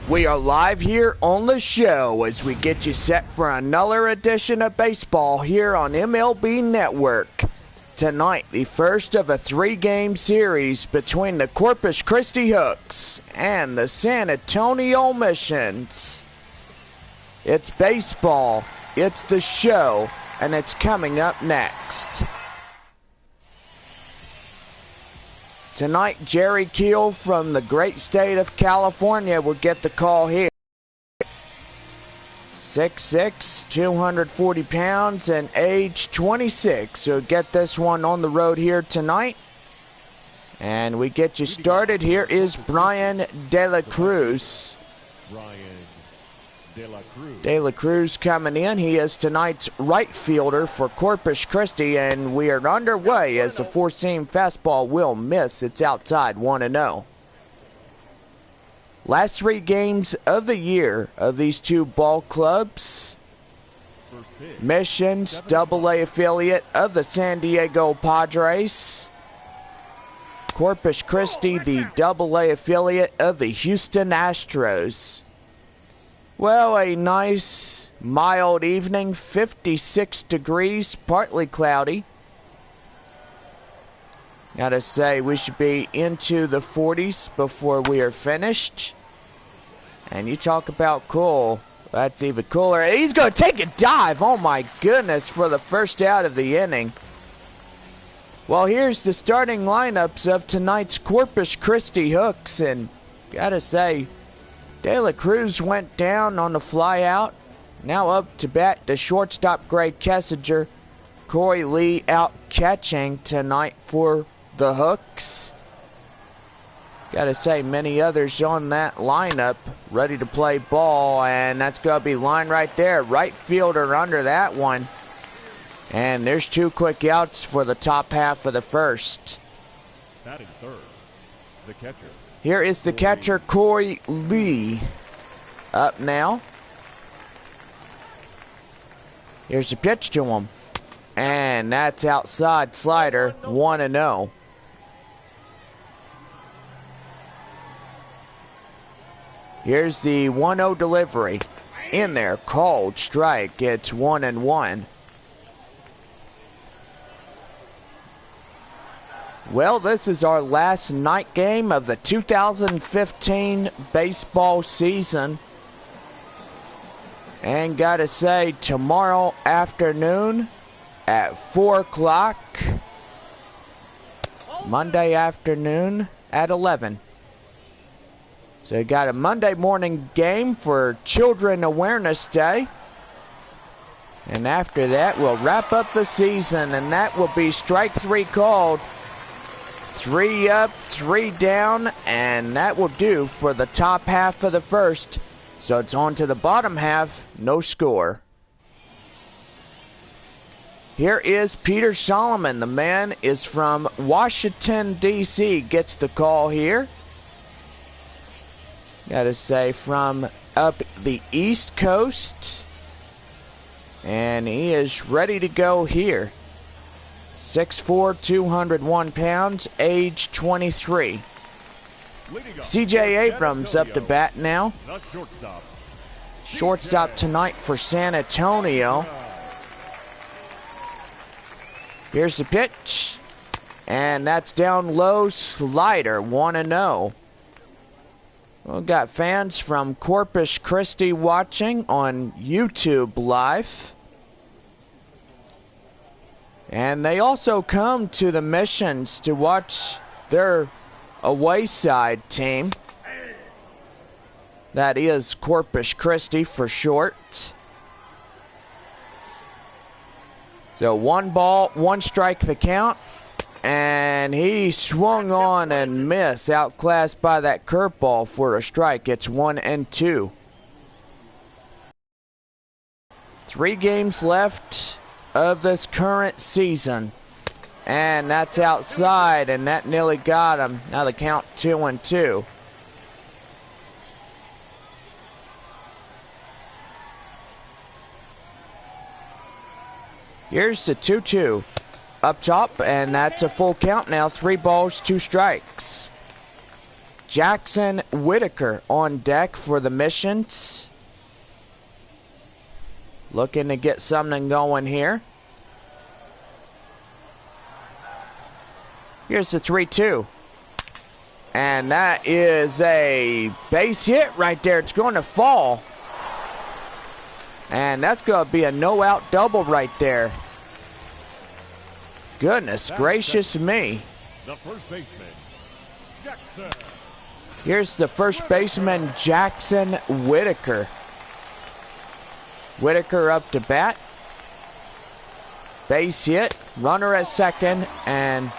We are live here on the show as we get you set for another edition of baseball here on MLB Network. Tonight, the first of a three-game series between the Corpus Christi Hooks and the San Antonio Missions. It's baseball, it's the show, and it's coming up next. Tonight, Jerry Keel from the great state of California will get the call here. 6'6", 240 pounds, and age 26. So get this one on the road here tonight. And we get you started. Here is Brian De La Cruz. De La Cruz coming in. He is tonight's right fielder for Corpus Christi, and we are underway as the four-seam fastball will miss. It's outside, 1-0. Last three games of the year of these two ball clubs. Missions, AA affiliate of the San Diego Padres. Corpus Christi, the AA affiliate of the Houston Astros. Well, a nice, mild evening, 56 degrees, partly cloudy. Gotta say, we should be into the 40s before we are finished. And you talk about cool, that's even cooler. He's gonna take a dive, oh my goodness, for the first out of the inning. Well, here's the starting lineups of tonight's Corpus Christi Hooks, and gotta say, De La Cruz went down on the fly out. Now up to bat, the shortstop Greg Kessinger. Corey Lee out catching tonight for the Hooks. Gotta say, many others on that lineup ready to play ball, and that's gonna be line right there. Right fielder under that one. And there's two quick outs for the top half of the first. Batting third, the catcher. Here is the catcher, Corey Lee, up now. Here's the pitch to him. And that's outside slider, 1-0. Here's the 1-0 delivery. In there, called strike. It's 1-1. Well, this is our last night game of the 2015 baseball season. And gotta say, tomorrow afternoon at 4 o'clock, Monday afternoon at 11. So you got a Monday morning game for Children Awareness Day. And after that, we'll wrap up the season, and that will be strike three called. 3 up, 3 down, and that will do for the top half of the first. So it's on to the bottom half, no score. Here is Peter Solomon. The man is from Washington, D.C. Gets the call here. Gotta say, from up the East Coast. And he is ready to go here. 6'4", 201 pounds, age 23. C.J. Abrams up to bat now. Shortstop tonight for San Antonio. Here's the pitch. And that's down low, slider, 1-0. We've got fans from Corpus Christi watching on YouTube Live. And they also come to the Missions to watch their away side team. That is Corpus Christi for short. So 1 ball, 1 strike the count. And he swung on and missed, outclassed by that curveball for a strike. It's 1-2. 3 games left of this current season, and that's outside, and that nearly got him. Now the count 2-2. Here's the 2-2 up top, and that's a full count now. 3 balls, 2 strikes. Jackson Whitaker on deck for the missions. Looking to get something going here. Here's the 3-2. And that is a base hit right there. It's going to fall. And that's going to be a no-out double right there. Goodness gracious me. The first baseman, Jackson. Here's the first baseman, Jackson Whitaker. Whitaker up to bat. Base hit. Runner at second. And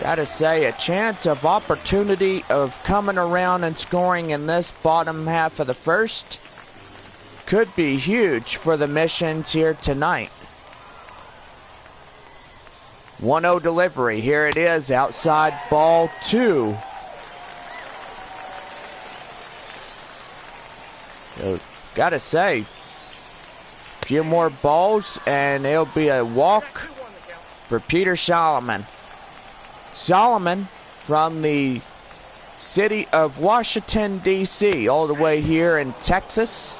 gotta say, a chance of opportunity of coming around and scoring in this bottom half of the first could be huge for the missions here tonight. 1-0 delivery. Here it is, outside ball 2. So, gotta say, a few more balls and it'll be a walk for Peter Solomon. Solomon from the city of Washington, D.C., all the way here in Texas.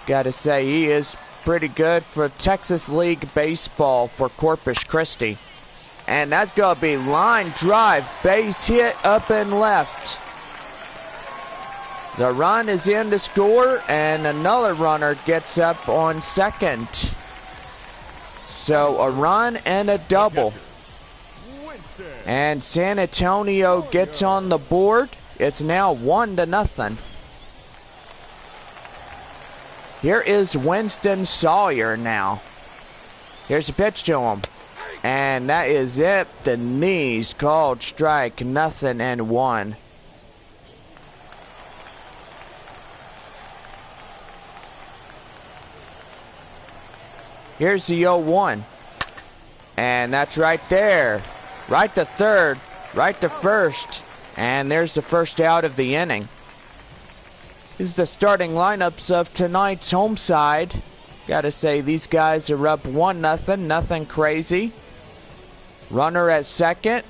Gotta say, he is pretty good for Texas League Baseball for Corpus Christi. And that's gonna be line drive, base hit up and left. The run is in to score, and another runner gets up on second. So a run and a double. And San Antonio gets on the board. It's now 1-0. Here is Winston Sawyer now. Here's a pitch to him. And that is it. The knees called strike. 0-1. Here's the 0-1. And that's right there. Right to third. Right to first. And there's the first out of the inning. This is the starting lineups of tonight's home side. Gotta say, these guys are up 1-0. Nothing crazy. Runner at second.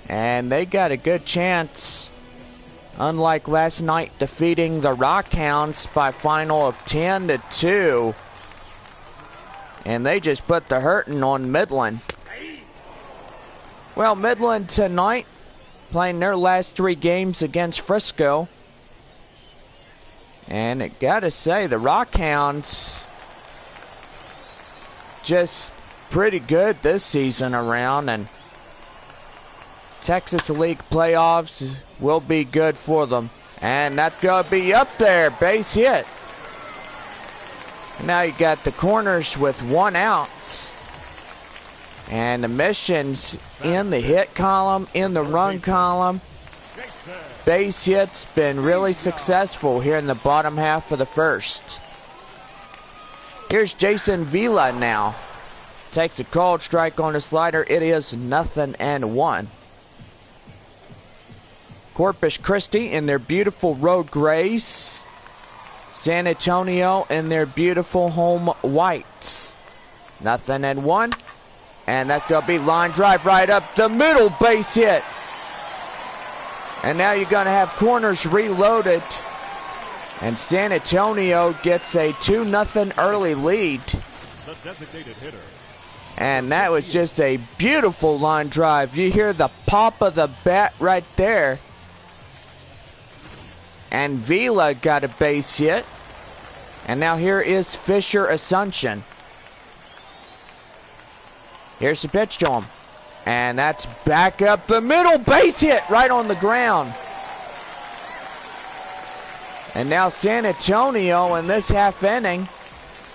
And they got a good chance. Unlike last night defeating the Rockhounds by final of 10-2. And they just put the hurting on Midland. Well, Midland tonight playing their last 3 games against Frisco. And I gotta say, the Rockhounds just pretty good this season around, and Texas League playoffs will be good for them. And that's gonna be up there, base hit. Now you got the corners with 1 out. And the missions in the hit column, in the run column. Base hits been really successful here in the bottom half of the first. Here's Jason Vila now. Takes a called strike on the slider. It is 0-1. Corpus Christi in their beautiful road grays. San Antonio in their beautiful home whites. 0-1. And that's going to be line drive right up the middle, base hit. And now you're going to have corners reloaded. And San Antonio gets a 2-0 early lead. The designated hitter. And that was just a beautiful line drive. You hear the pop of the bat right there. And Vila got a base hit. And now here is Fisher Assumption. Here's the pitch to him. And that's back up the middle, base hit right on the ground. And now San Antonio in this half inning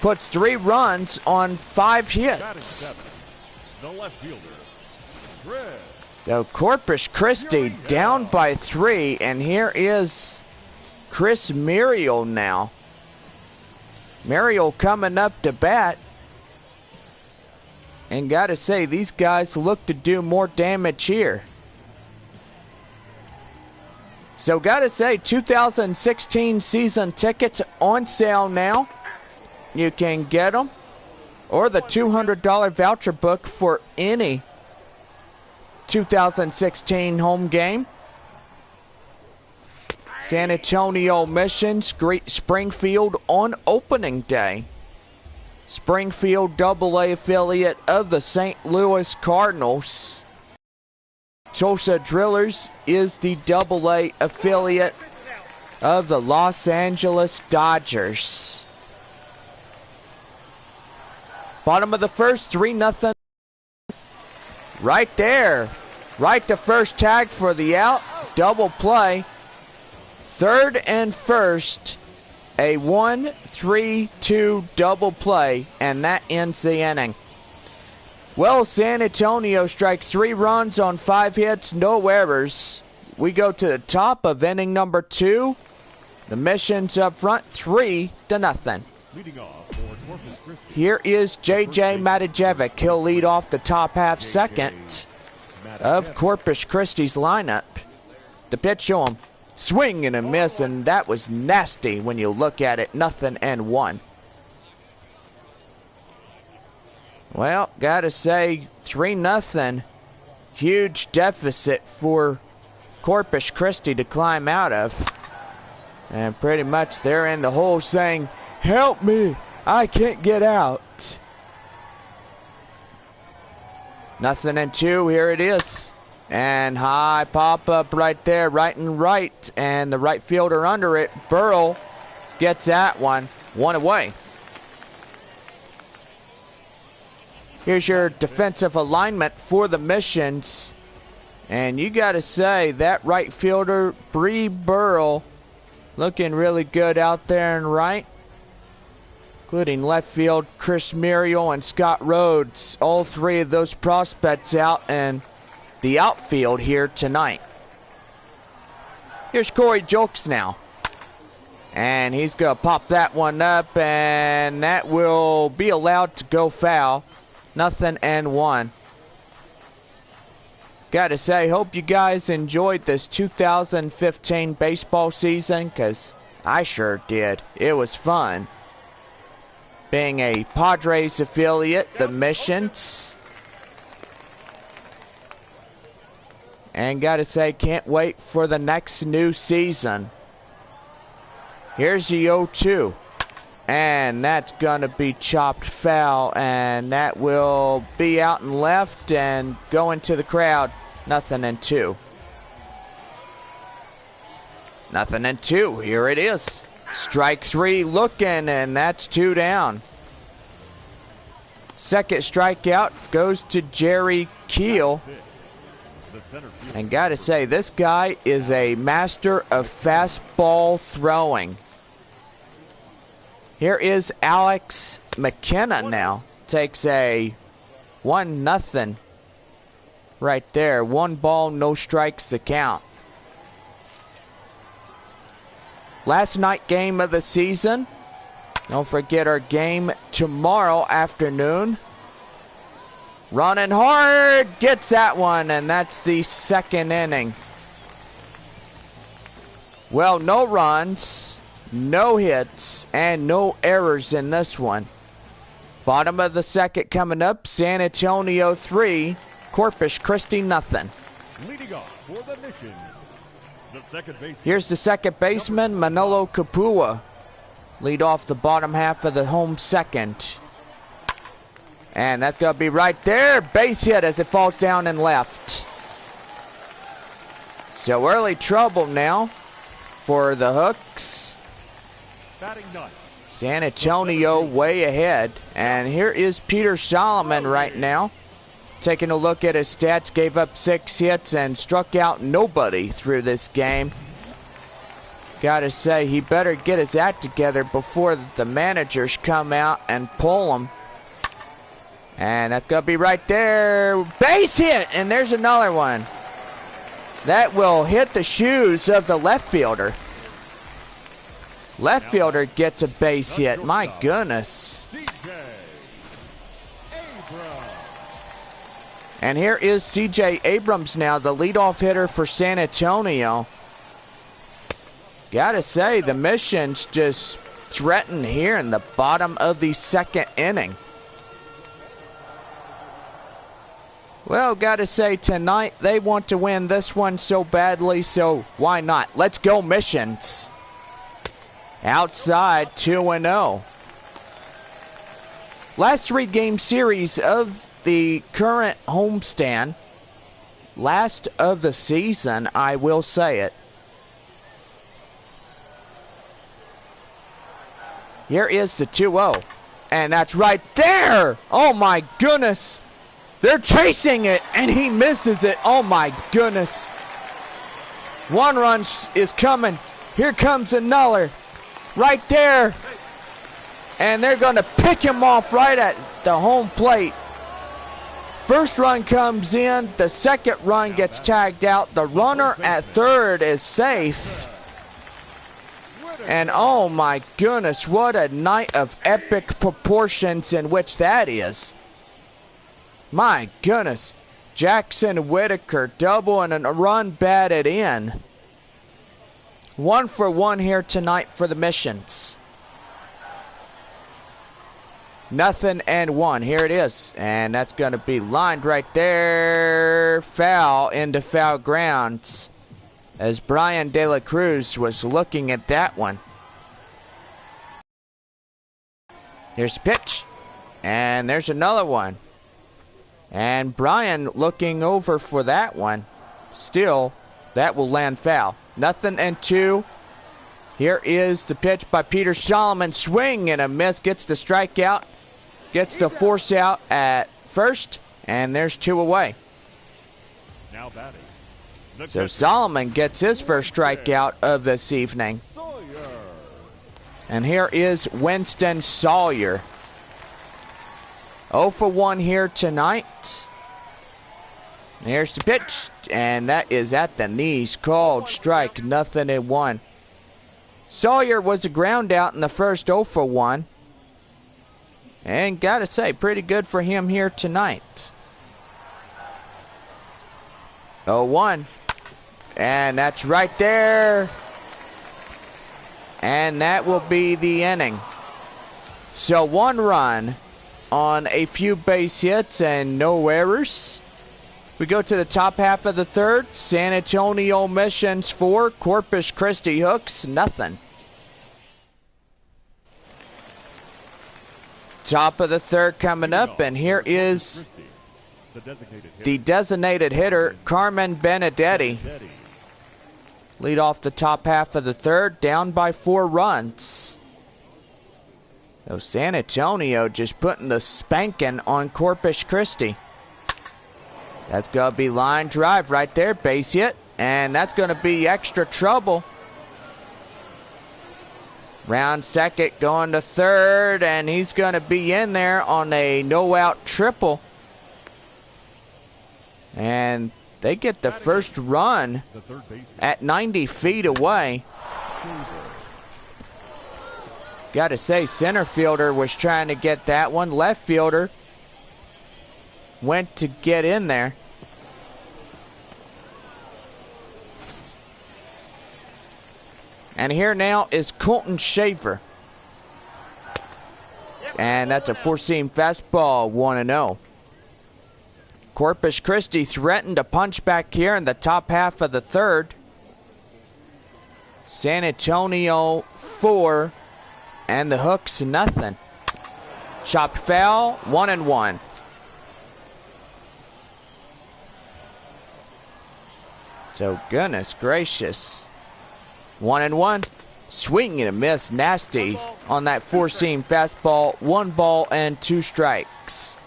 puts 3 runs on 5 hits. The left fielder, Chris. So Corpus Christi down by 3, and here is Chris Muriel now. Muriel coming up to bat. And gotta say, these guys look to do more damage here. So gotta say, 2016 season tickets on sale now. You can get them. Or the $200 voucher book for any 2016 home game. San Antonio Missions greet Springfield on opening day. Springfield AA affiliate of the St. Louis Cardinals. Tulsa Drillers is the AA affiliate of the Los Angeles Dodgers. Bottom of the first, 3-0. Right there. Right to first tag for the out. Double play. Third and first. A 1-3-2 double play. And that ends the inning. Well, San Antonio strikes 3 runs on 5 hits. No errors. We go to the top of inning number 2. The Missions up front, 3-0. Leading off for Corpus Christi. Here is J.J. Matajevic. He'll lead off the top half second of Corpus Christi's lineup. The pitch to him. Swing and a miss, and that was nasty when you look at it. 0-1. Well, gotta say, 3-0. Huge deficit for Corpus Christi to climb out of. And pretty much they're in the hole saying, "Help me, I can't get out." 0-2, here it is. And high pop-up right there, right and right. And the right fielder under it, Burrell, gets that one. 1 away. Here's your defensive alignment for the Missions. And you got to say, that right fielder, Bree Burrell, looking really good out there and right. Including left field, Chris Muriel and Scott Rhodes. All 3 of those prospects out in the outfield here tonight. Here's Corey Jolks now. And he's going to pop that one up, and that will be allowed to go foul. 0-1. Gotta say, hope you guys enjoyed this 2015 baseball season, because I sure did. It was fun. Being a Padres affiliate, the Missions. And gotta say, can't wait for the next new season. Here's the 0-2. And that's gonna be chopped foul, and that will be out and left and go into the crowd. 0-2. 0-2. Here it is. Strike 3 looking, and that's 2 down. Second strikeout goes to Jerry Keel. And gotta say, this guy is a master of fastball throwing. Here is Alex McKenna now. Takes a 1-0 right there. 1 ball, no strikes to count. Last night game of the season. Don't forget our game tomorrow afternoon. Running hard, gets that one, and that's the second inning. Well, no runs, no hits, and no errors in this one. Bottom of the second coming up, San Antonio 3, Corpus Christi 0. Leading off for the Missions. The second baseman. Here's the second baseman, Manolo Capua. Lead off the bottom half of the home second. And that's going to be right there. Base hit as it falls down and left. So early trouble now for the Hooks. Batting ninth. San Antonio way ahead. And here is Peter Solomon right now. Taking a look at his stats, gave up 6 hits and struck out nobody through this game. Gotta say, he better get his act together before the managers come out and pull him. And that's gonna be right there. Base hit, and there's another one. That will hit the shoes of the left fielder. Left fielder gets a base hit. My goodness. And here is C.J. Abrams now, the leadoff hitter for San Antonio. Gotta say, the Missions just threaten here in the bottom of the second inning. Well, gotta say, tonight they want to win this one so badly, so why not? Let's go missions. Outside 2-0. Last 3 game series of the current homestand. Last of the season, I will say it. Here is the 2-0. And that's right there! Oh my goodness! They're chasing it, and he misses it. Oh my goodness. 1 run is coming. Here comes another. Right there. And they're going to pick him off right at the home plate. First run comes in. The second run gets tagged out. The runner at third is safe. And oh my goodness, what a night of epic proportions in which that is. My goodness. Jackson Whitaker double and a run batted in. 1 for 1 here tonight for the missions. 0-1. Here it is. And that's going to be lined right there. Foul into foul grounds. As Brian De La Cruz was looking at that one. Here's the pitch. And there's another one. And Brian looking over for that one. Still, that will land foul. 0-2. Here is the pitch by Peter Solomon. Swing and a miss. Gets the strikeout. Gets the force out at first. And there's 2 away. Now batting. So Solomon gets his first strikeout of this evening. And here is Winston Sawyer. 0 for 1 here tonight. Here's the pitch. And that is at the knees. Called strike. 0-1. Sawyer was a ground out in the first 0 for 1. And gotta say, pretty good for him here tonight. 0-1. And that's right there. And that will be the inning. So 1 run on a few base hits and no errors. We go to the top half of the third. San Antonio Missions 4, Corpus Christi Hooks 0. Top of the third coming up, and here is the designated hitter, Carmen Benedetti. Lead off the top half of the third, down by 4 runs. So San Antonio just putting the spanking on Corpus Christi. That's going to be line drive right there, base hit. And that's going to be extra trouble. Round second going to third, and he's going to be in there on a no-out triple. And they get the first run at 90 feet away. Got to say, center fielder was trying to get that one. Left fielder went to get in there. And here now is Colton Shaver. And that's a 4-seam fastball, 1-0. Corpus Christi threatened to punch back here in the top half of the third. San Antonio 4 and the Hooks 0. Chopped foul, 1-1. So goodness gracious. 1-1. Swing and a miss, nasty on that 4-seam fastball. 1 ball and 2 strikes.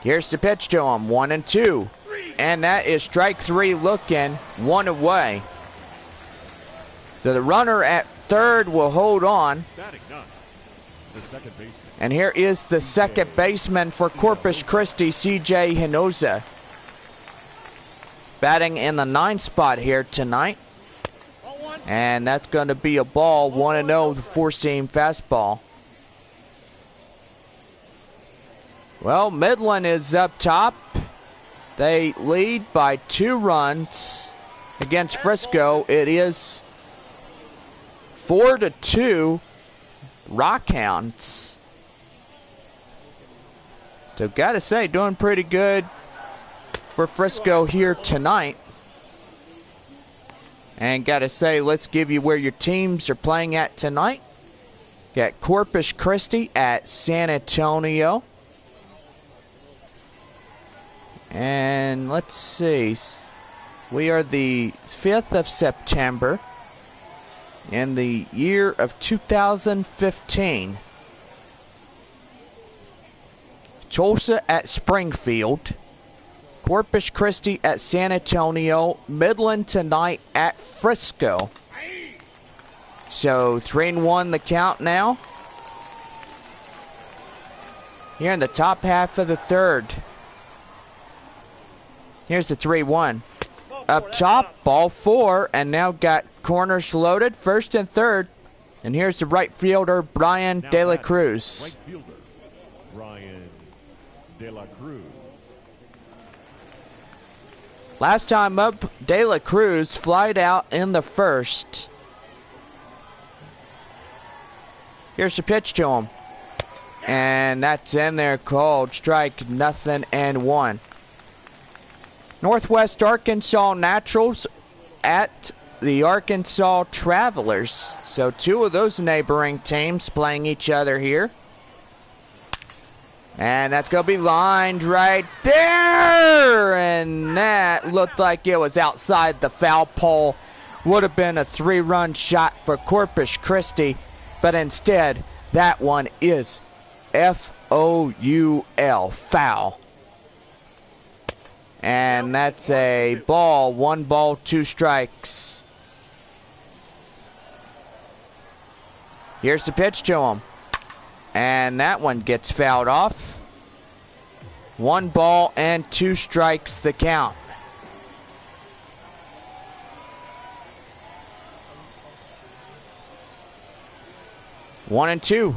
Here's the pitch to him, 1-2. And that is strike 3 looking, 1 away. So the runner at third will hold on. And here is the second baseman for Corpus Christi, C.J. Hinoza. Batting in the 9th spot here tonight. And that's going to be a ball, 1-0, the 4-seam fastball. Well, Midland is up top. They lead by 2 runs against Frisco. It is 4-2 Rockhounds. So gotta say, doing pretty good for Frisco here tonight. And gotta say, let's give you where your teams are playing at tonight. Got Corpus Christi at San Antonio. And let's see. We are the 5th of September in the year of 2015. Tulsa at Springfield. Corpus Christi at San Antonio. Midland tonight at Frisco. So 3-1 the count now. Here in the top half of the third. Here's the 3-1. Up top, ball 4, and now got corners loaded, first and third. And here's the right fielder, Brian De La Cruz. Right fielder, Brian De La Cruz. Last time up, De La Cruz flied out in the first. Here's the pitch to him. And that's in there, called strike 0-1. Northwest Arkansas Naturals at the Arkansas Travelers. So 2 of those neighboring teams playing each other here. And that's going to be lined right there. And that looked like it was outside the foul pole. Would have been a 3-run shot for Corpus Christi. But instead, that one is F-O-U-L, foul. And that's a ball, 1 ball, 2 strikes. Here's the pitch to him. And that one gets fouled off. 1 ball and 2 strikes the count. One and 2.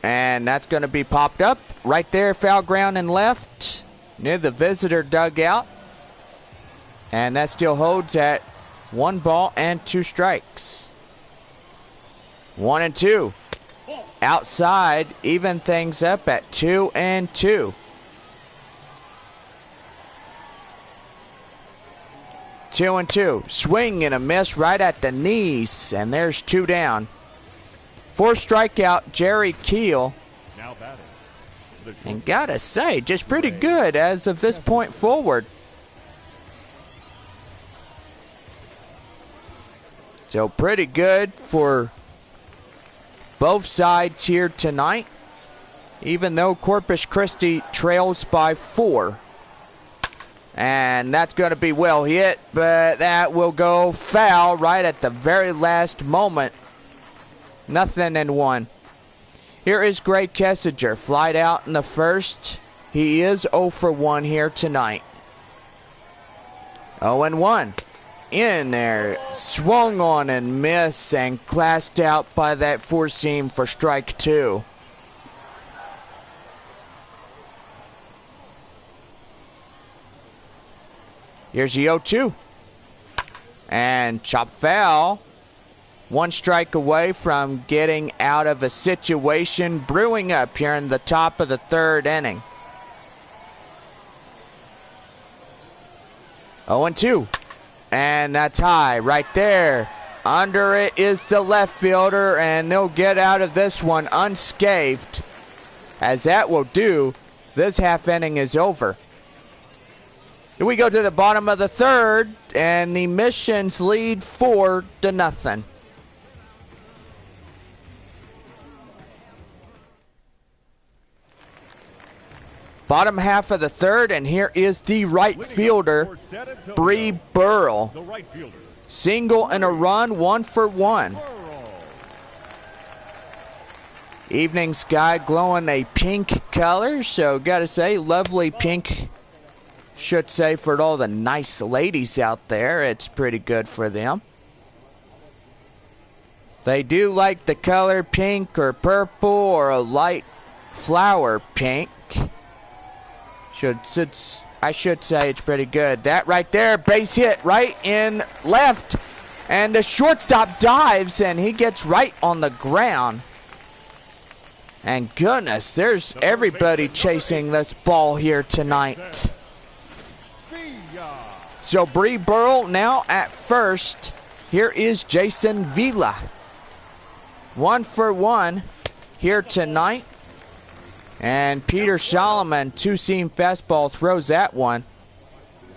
And that's going to be popped up. Right there, foul ground and left. Near the visitor dugout. And that still holds at 1 ball and 2 strikes. 1 and 2. Outside, even things up at 2 and 2. 2 and 2. Swing and a miss right at the knees. And there's 2 down. 4 strikeout, Jerry Keel. Now batting. And gotta say, just pretty good as of this point forward. So pretty good for both sides here tonight. Even though Corpus Christi trails by 4. And that's going to be well hit, but that will go foul right at the very last moment. 0-1. Here is Greg Kessinger, flied out in the first. He is 0 for 1 here tonight. 0-1. In there, swung on and missed and classed out by that 4-seam for strike 2. Here's the 0-2. And chop foul. 1 strike away from getting out of a situation brewing up here in the top of the 3rd inning. 0-2. And that's high right there. Under it is the left fielder, and they'll get out of this one unscathed. As that will do, this half inning is over. Here we go to the bottom of the 3rd, and the Missions lead 4-0. Bottom half of the 3rd, and here is the right fielder, Bree Burrell. Single and a run, 1 for 1. Evening sky glowing a pink color, so gotta say, lovely pink, should say, for all the nice ladies out there. It's pretty good for them. They do like the color pink or purple or a light flower pink. I should say it's pretty good. That right there, base hit right in left. And the shortstop dives and he gets right on the ground. And goodness, there's everybody chasing this ball here tonight. So Bree Burrell now at first. Here is Jason Vila. 1 for 1 here tonight. And Peter Solomon, two-seam fastball, throws that one.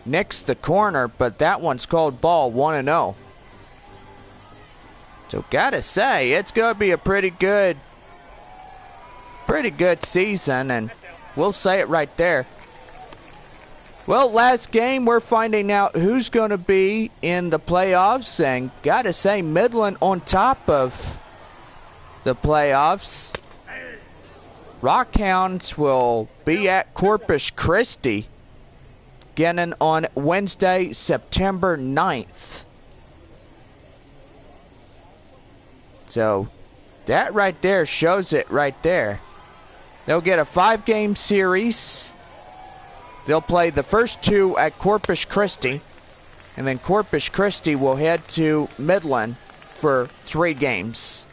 Nicks the corner, but that one's called ball, 1-0. So gotta say, it's gonna be a pretty good season, and we'll say it right there. Well, last game we're finding out who's going to be in the playoffs, and gotta say Midland on top of the playoffs. Rockhounds will be at Corpus Christi beginning on Wednesday, September 9th. So that right there shows it right there. They'll get a 5-game series. They'll play the first 2 at Corpus Christi, and then Corpus Christi will head to Midland for 3 games.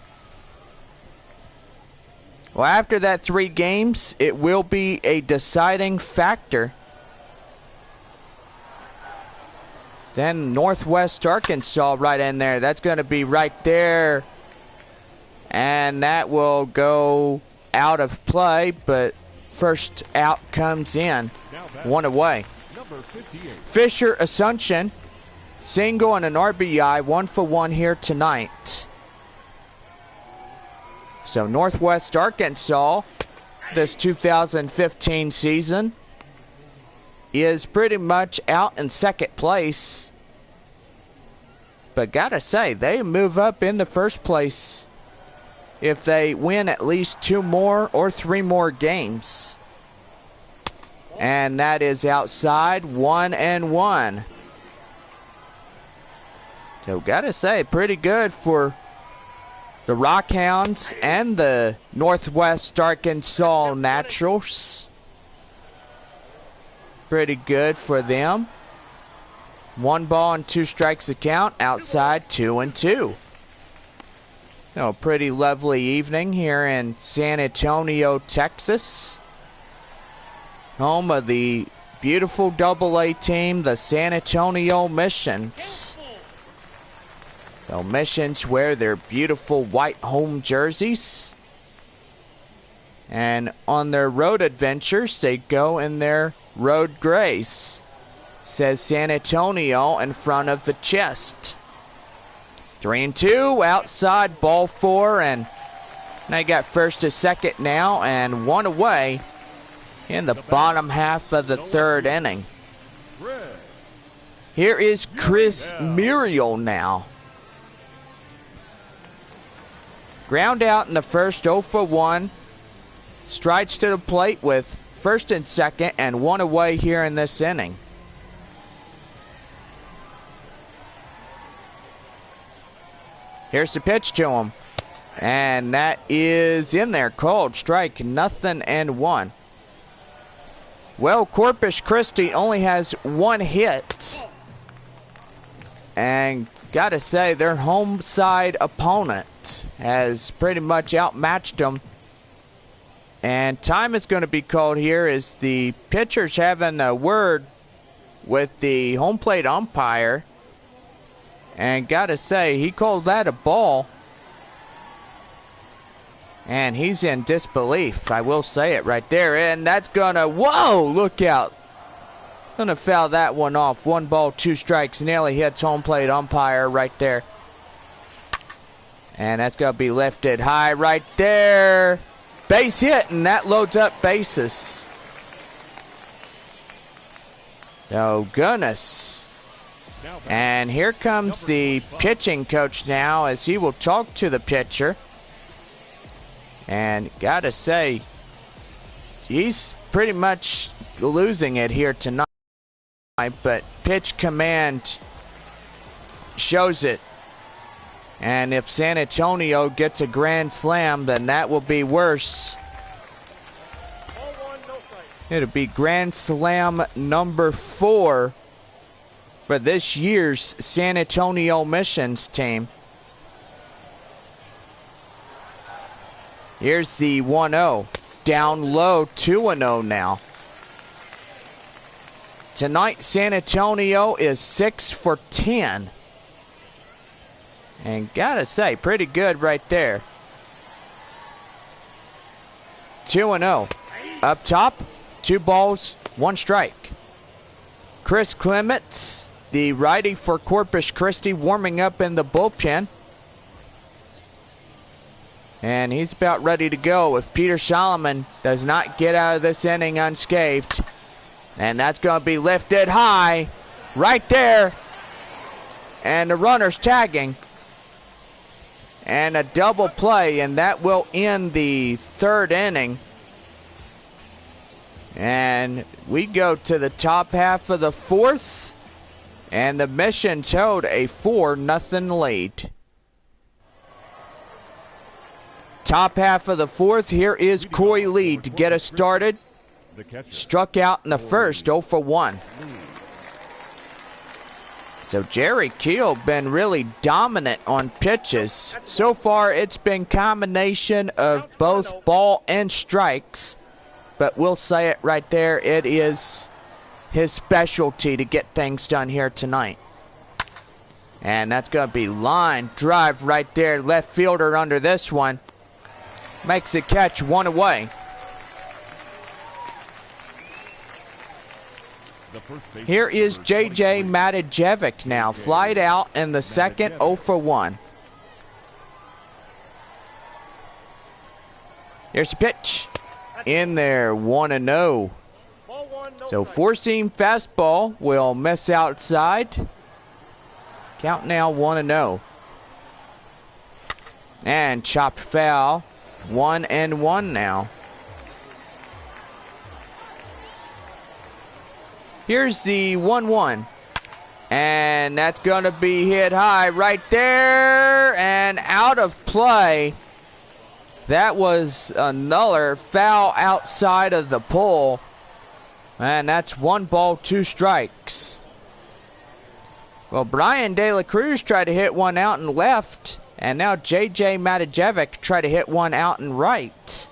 Well, after that 3 games, it will be a deciding factor. Then Northwest Arkansas right in there. That's going to be right there. And that will go out of play, but first out comes in. 1 away. Fisher Assumption, single and an RBI, 1 for 1 here tonight. So Northwest Arkansas, this 2015 season, is pretty much out in second place. But gotta say, they move up in the first place if they win at least 2 more or 3 more games. And that is outside, 1-1. So gotta say, pretty good for the Rockhounds and the Northwest Arkansas Naturals. Pretty good for them. 1 ball and 2 strikes to count, outside 2-2. Pretty lovely evening here in San Antonio, Texas. Home of the beautiful AA team, the San Antonio Missions. So Missions wear their beautiful white home jerseys. And on their road adventures, they go in their road grays. Says San Antonio in front of the chest. 3-2, outside, ball 4, and they got first to second now, and 1 away in the bottom half of the 3rd inning. Here is Chris Muriel now. Ground out in the first, 0 for 1. Strides to the plate with first and second, and 1 away here in this inning. Here's the pitch to him. And that is in there. Called strike, 0-1. Well, Corpus Christi only has 1 hit. And gotta say, their home side opponent has pretty much outmatched them. And time is going to be called here as the pitcher's having a word with the home plate umpire. And gotta say, he called that a ball. And he's in disbelief. I will say it right there. And that's gonna, whoa, look out. Gonna foul that one off. 1 ball, 2 strikes. Nearly hits home plate umpire right there. And that's gonna be lifted high right there. Base hit, and that loads up bases. Oh, goodness. And here comes the pitching coach now as he will talk to the pitcher. And gotta say, he's pretty much losing it here tonight. But pitch command shows it. And if San Antonio gets a grand slam, then that will be worse. It'll be grand slam number 4 for this year's San Antonio Missions team. Here's the 1-0. Down low, 2-0 now. Tonight, San Antonio is 6 for 10. And gotta say, pretty good right there. 2-0. Up top, 2 balls, 1 strike. Chris Clements, the righty for Corpus Christi, warming up in the bullpen. And he's about ready to go if Peter Solomon does not get out of this inning unscathed. And that's going to be lifted high right there. And the runner's tagging. And a double play, and that will end the 3rd inning. And we go to the top half of the 4th. And the Missions hold a 4-0 lead. Top half of the 4th. Here is Coy Lee to get us started. Struck out in the first, 0 for 1. So Jerry Keel been really dominant on pitches. So far it's been combination of both ball and strikes. But we'll say it right there, it is his specialty to get things done here tonight. And that's going to be line drive right there. Left fielder under this one. Makes a catch, 1 away. Here is J.J. Matijevic now. Flied out in the second, 0 for 1. Here's the pitch. In there, 1-0. So four-seam fastball will miss outside. Count now 1-0. And chopped foul. 1-1 now. Here's the 1-1. And that's going to be hit high right there. And out of play. That was another foul outside of the pole. And that's 1 ball, 2 strikes. Well, Brian De La Cruz tried to hit one out and left. And now J.J. Matijevic tried to hit one out and right.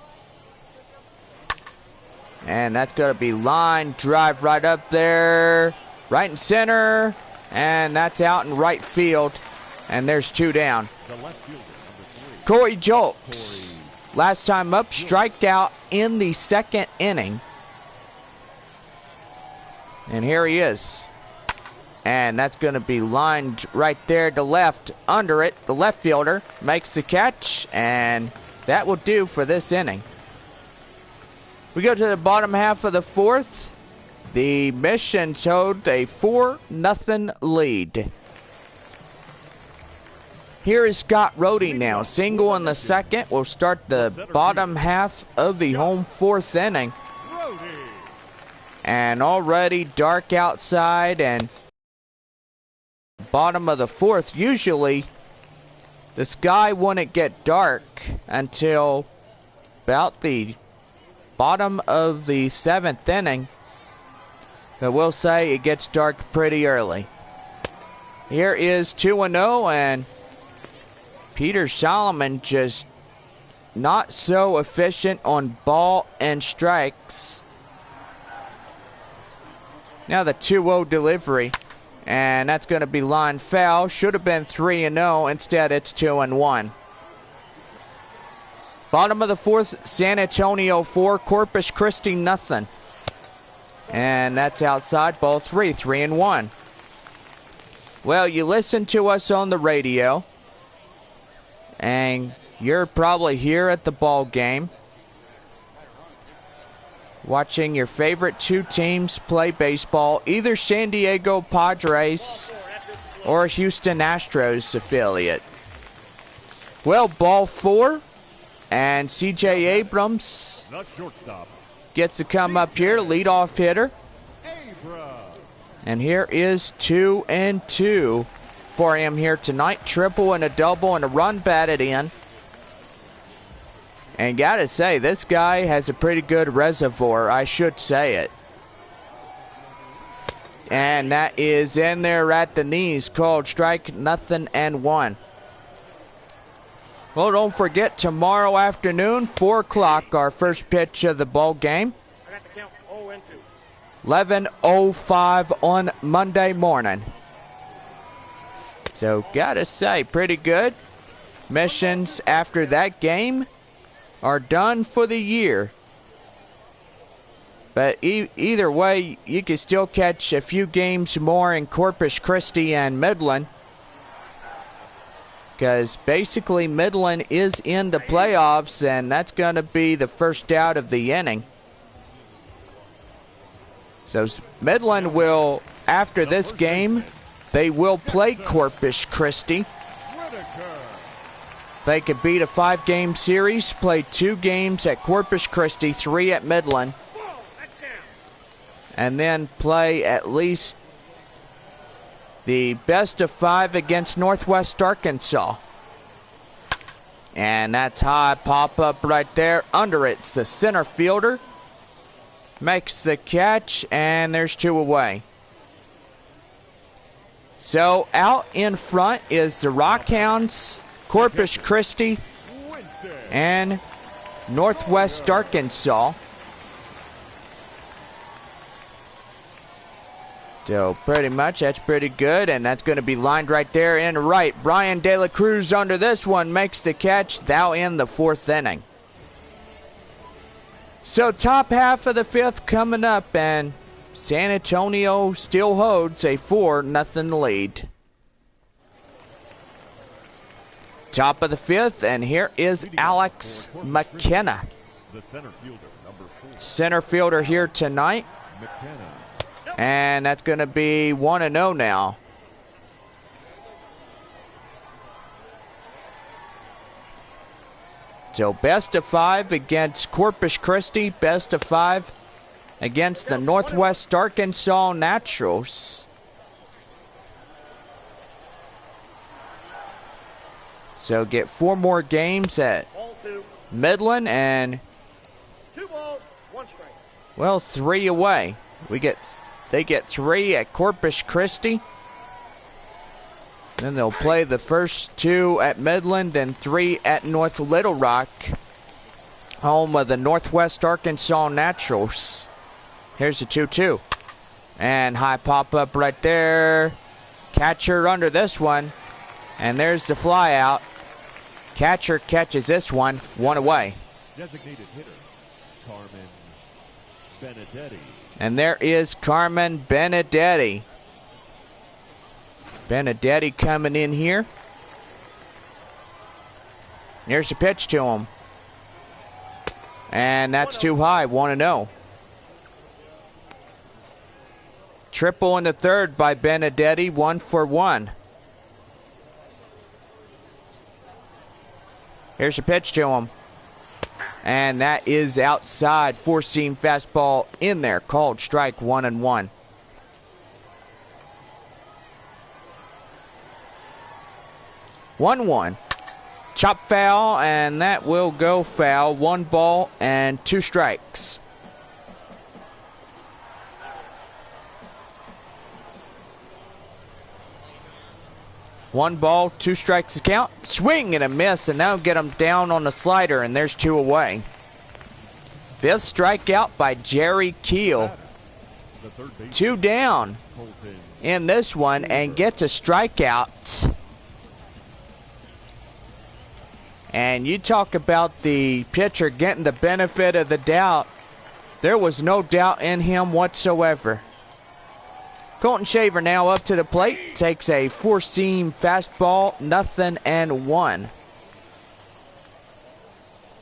And that's going to be line drive right up there. Right in center. And that's out in right field. And there's 2 down. Corey Julks. Last time up, striked out in the 2nd inning. And here he is. And that's going to be lined right there to left. Under it, the left fielder makes the catch. And that will do for this inning. We go to the bottom half of the 4th. The Missions hold a 4-0 lead. Here is Scott Rohde now. Single in the 2nd. We'll start the bottom half of the home 4th inning. And already dark outside and bottom of the 4th. Usually the sky wouldn't get dark until about the bottom of the 7th inning. But we'll say it gets dark pretty early. Here is 2-0 and Peter Solomon just not so efficient on ball and strikes. Now the 2-0 delivery. And that's going to be line foul. Should have been 3-0. Instead it's 2-1. Bottom of the 4th, San Antonio 4, Corpus Christi nothing. And that's outside, ball 3, 3-1. Well, you listen to us on the radio. And you're probably here at the ball game. Watching your favorite 2 teams play baseball. Either San Diego Padres or Houston Astros affiliate. Well, ball 4. And C.J. Abrams gets to come up here, leadoff hitter. And here is 2-2 for him here tonight. Triple and a double and a run batted in. And gotta say, this guy has a pretty good reservoir, I should say it. And that is in there at the knees, called strike 0-1. Well, don't forget, tomorrow afternoon, 4 o'clock, our first pitch of the ball game. I got the count 0 and 2. 11:05 on Monday morning. So, gotta say, pretty good. Missions after that game are done for the year. But either way, you can still catch a few games more in Corpus Christi and Midland. Because basically Midland is in the playoffs, and that's going to be the first out of the inning. So Midland will, after this game, they will play Corpus Christi. They could beat a 5-game series, play 2 games at Corpus Christi, 3 at Midland, and then play at least the best of 5 against Northwest Arkansas. And that's high pop-up right there. Under it's the center fielder. Makes the catch, and there's 2 away. So out in front is the Rockhounds, Corpus Christi, and Northwest Arkansas. So pretty much that's pretty good, and that's going to be lined right there in right. Brian De La Cruz under this one makes the catch, thou in the 4th inning. So top half of the 5th coming up, and San Antonio still holds a 4-0 lead. Top of the 5th, and here is Alex McKenna. The center fielder, number 4. Center fielder here tonight. McKenna. And that's going to be 1-0 now. So best of 5 against Corpus Christi, best of 5 against the Northwest Arkansas Naturals. So get 4 more games at Midland, and 2 balls, 1 strike. well, 3 away. They get 3 at Corpus Christi. Then they'll play the first 2 at Midland and 3 at North Little Rock, home of the Northwest Arkansas Naturals. Here's the 2-2. And high pop-up right there. Catcher under this one. And there's the fly out. Catcher catches this one. 1 away. Designated hitter, Carmen Benedetti. And there is Carmen Benedetti. Benedetti coming in here. Here's the pitch to him. And that's too high, 1-0. Triple in the 3rd by Benedetti, 1 for 1. Here's the pitch to him. And that is outside, 4-seam fastball in there, called strike, 1-1. One. Chop foul, and that will go foul. 1 ball and 2 strikes. One ball, 2 strikes to count. Swing and a miss, and now get him down on the slider, and there's 2 away. 5th strikeout by Jerry Keel. 2 down in this one, and gets a strikeout. And you talk about the pitcher getting the benefit of the doubt. There was no doubt in him whatsoever. Colton Shaver now up to the plate. Takes a 4-seam fastball, 0-1.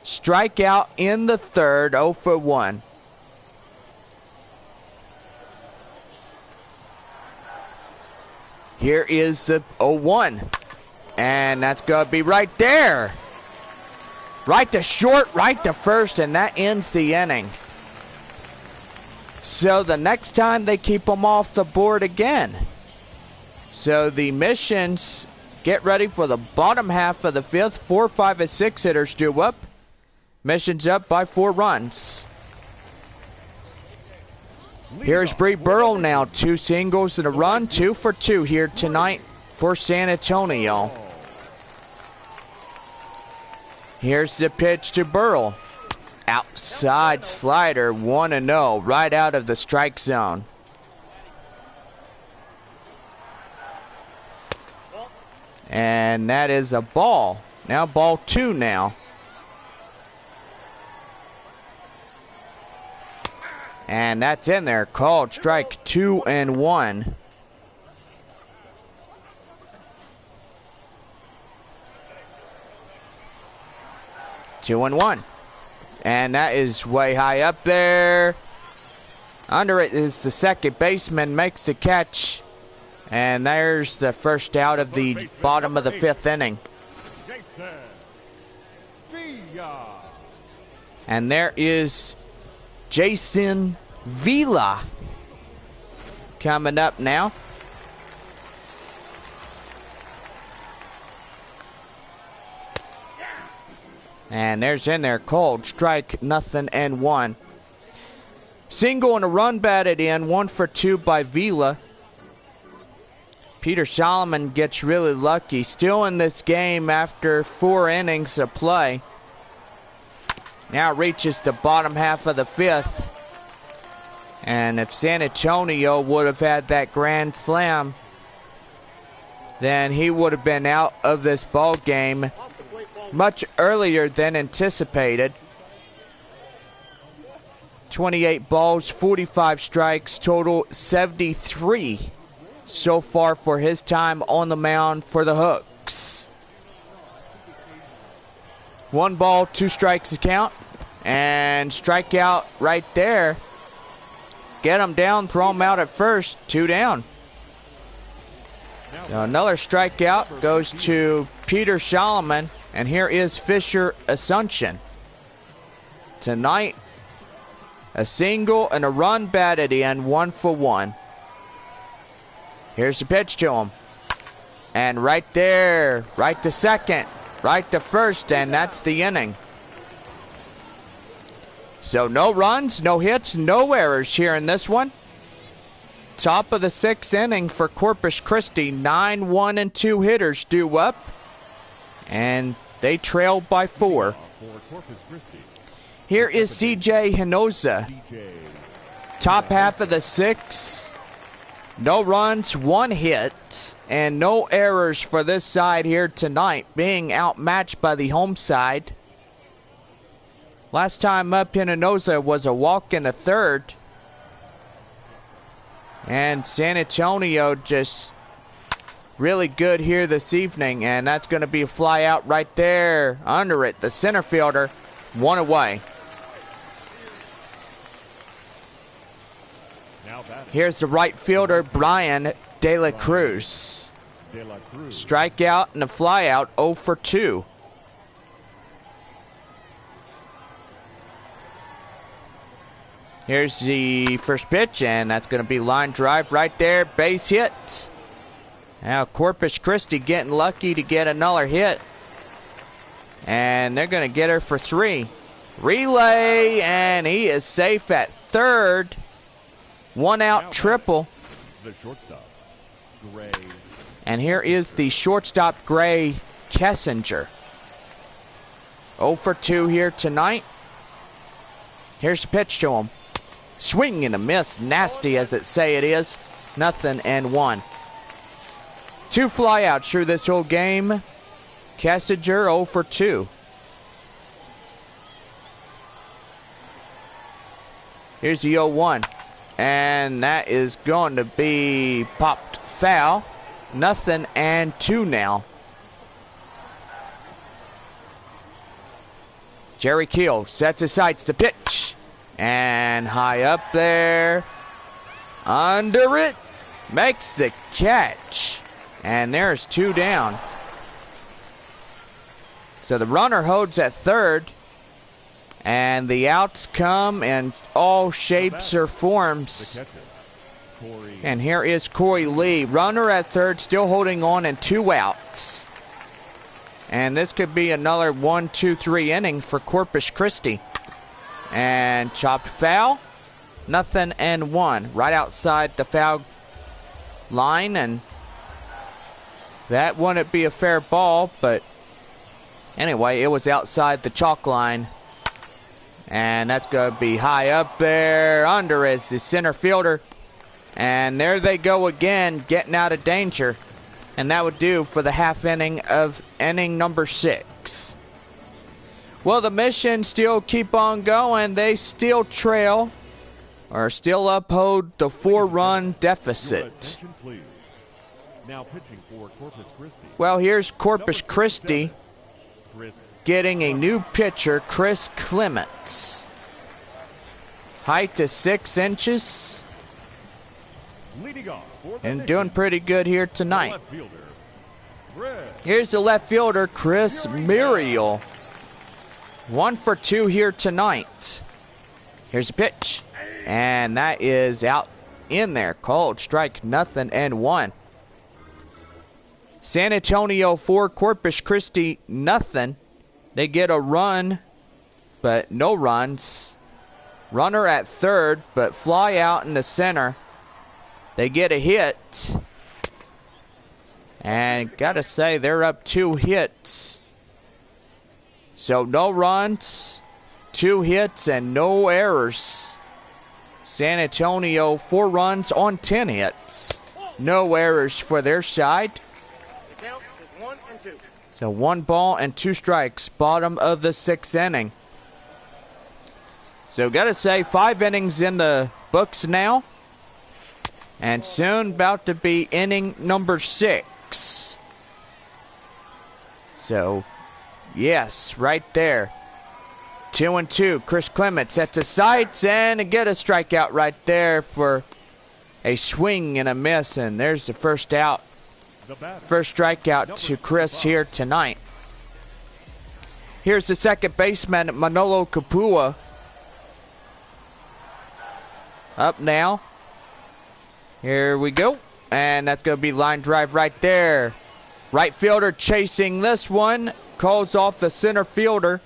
Strikeout in the 3rd, 0 for 1. Here is the 0-1. And that's going to be right there. Right to short, right to first, and that ends the inning. So the next time they keep them off the board again. So the Missions get ready for the bottom half of the 5th. 4, 5, and 6 hitters due up. Missions up by 4 runs. Here's Bree Burrow now. 2 singles and a run. 2 for 2 here tonight for San Antonio. Here's the pitch to Burrell. Outside slider, 1-0, right out of the strike zone. And that is a ball. Now ball 2 now. And that's in there. Called strike 2-1. Two and one. And that is way high up there. Under it is the second baseman, makes the catch. And there's the first out of the bottom of the 5th inning. And there is Jason Vila coming up now. And there's in there, called strike, 0-1. Single and a run batted in, 1 for 2 by Vila. Peter Solomon gets really lucky, still in this game after 4 innings of play. Now reaches the bottom half of the 5th. And if San Antonio would have had that grand slam, then he would have been out of this ball game much earlier than anticipated. 28 balls, 45 strikes, total 73 so far for his time on the mound for the Hooks. 1 ball, 2 strikes to count, and strikeout right there. Get him down, throw him out at first, 2 down. So another strikeout goes to Peter Solomon. And here is Fisher Asuncion. Tonight, a single and a run batted in, 1 for 1. Here's the pitch to him. And right there, right to second, right to first, and that's the inning. So no runs, no hits, no errors here in this one. Top of the 6th inning for Corpus Christi. 9-1-2 hitters due up. And they trail by 4. Here is CJ Hinoza. Top half of the 6th. No runs, 1 hit, and no errors for this side here tonight, being outmatched by the home side. Last time up, Hinoza was a walk in the 3rd. And San Antonio just really good here this evening, and that's going to be a fly out right there. Under it, the center fielder, 1 away. Here's the right fielder, Brian De La Cruz. Strikeout and a fly out, 0 for 2. Here's the first pitch, and that's going to be line drive right there, base hit. Now Corpus Christi getting lucky to get another hit. And they're going to get her for 3. Relay, and he is safe at 3rd. 1 out triple. The shortstop, Gray. And here is the shortstop, Gray Kessinger. 0 for 2 here tonight. Here's the pitch to him. Swing and a miss, nasty as it say it is. 0-1. 2 flyouts through this whole game. Kessinger 0 for 2. Here's the 0-1. And that is going to be popped foul. 0-2 now. Jerry Keel sets his sights, the pitch. And high up there. Under it. Makes the catch. And there's 2 down. So the runner holds at 3rd. And the outs come in all shapes or forms. And here is Corey Lee. Runner at 3rd, still holding on, and 2 outs. And this could be another 1-2-3 inning for Corpus Christi. And chopped foul. 0-1. Right outside the foul line. And that wouldn't be a fair ball, but Anyway, it was outside the chalk line. And that's going to be high up there. Under is the center fielder. And there they go again, getting out of danger. And that would do for the half inning of inning number 6. Well, the Missions still keep on going. They still trail, or still uphold the 4-run deficit. Now pitching for Corpus Christi. Well, here's Corpus Christi getting a new pitcher, Chris Clements. Height is 6 inches. Leading off for the And doing pretty good here tonight. left fielder, Chris. Here's the left fielder, Chris Muriel. 1 for 2 here tonight. Here's a pitch. And that is out in there. Called strike, 0-1. San Antonio 4, Corpus Christi 0. They get a run, but no runs. Runner at third, but fly out in the center. They get a hit. And gotta say, they're up 2 hits. So no runs, 2 hits, and no errors. San Antonio 4 runs on 10 hits. No errors for their side. The count is 1 and 2. So 1 ball and 2 strikes, bottom of the 6th inning. So gotta say, 5 innings in the books now. And soon about to be inning number 6. So, yes, right there. 2-2. Chris Clements at the sights and get a strikeout right there for a swing and a miss. And there's the first out. First strikeout to Chris here tonight. Here's the second baseman, Manolo Capua. Up now. Here we go. And that's going to be line drive right there. Right fielder chasing this one. Calls off the center fielder.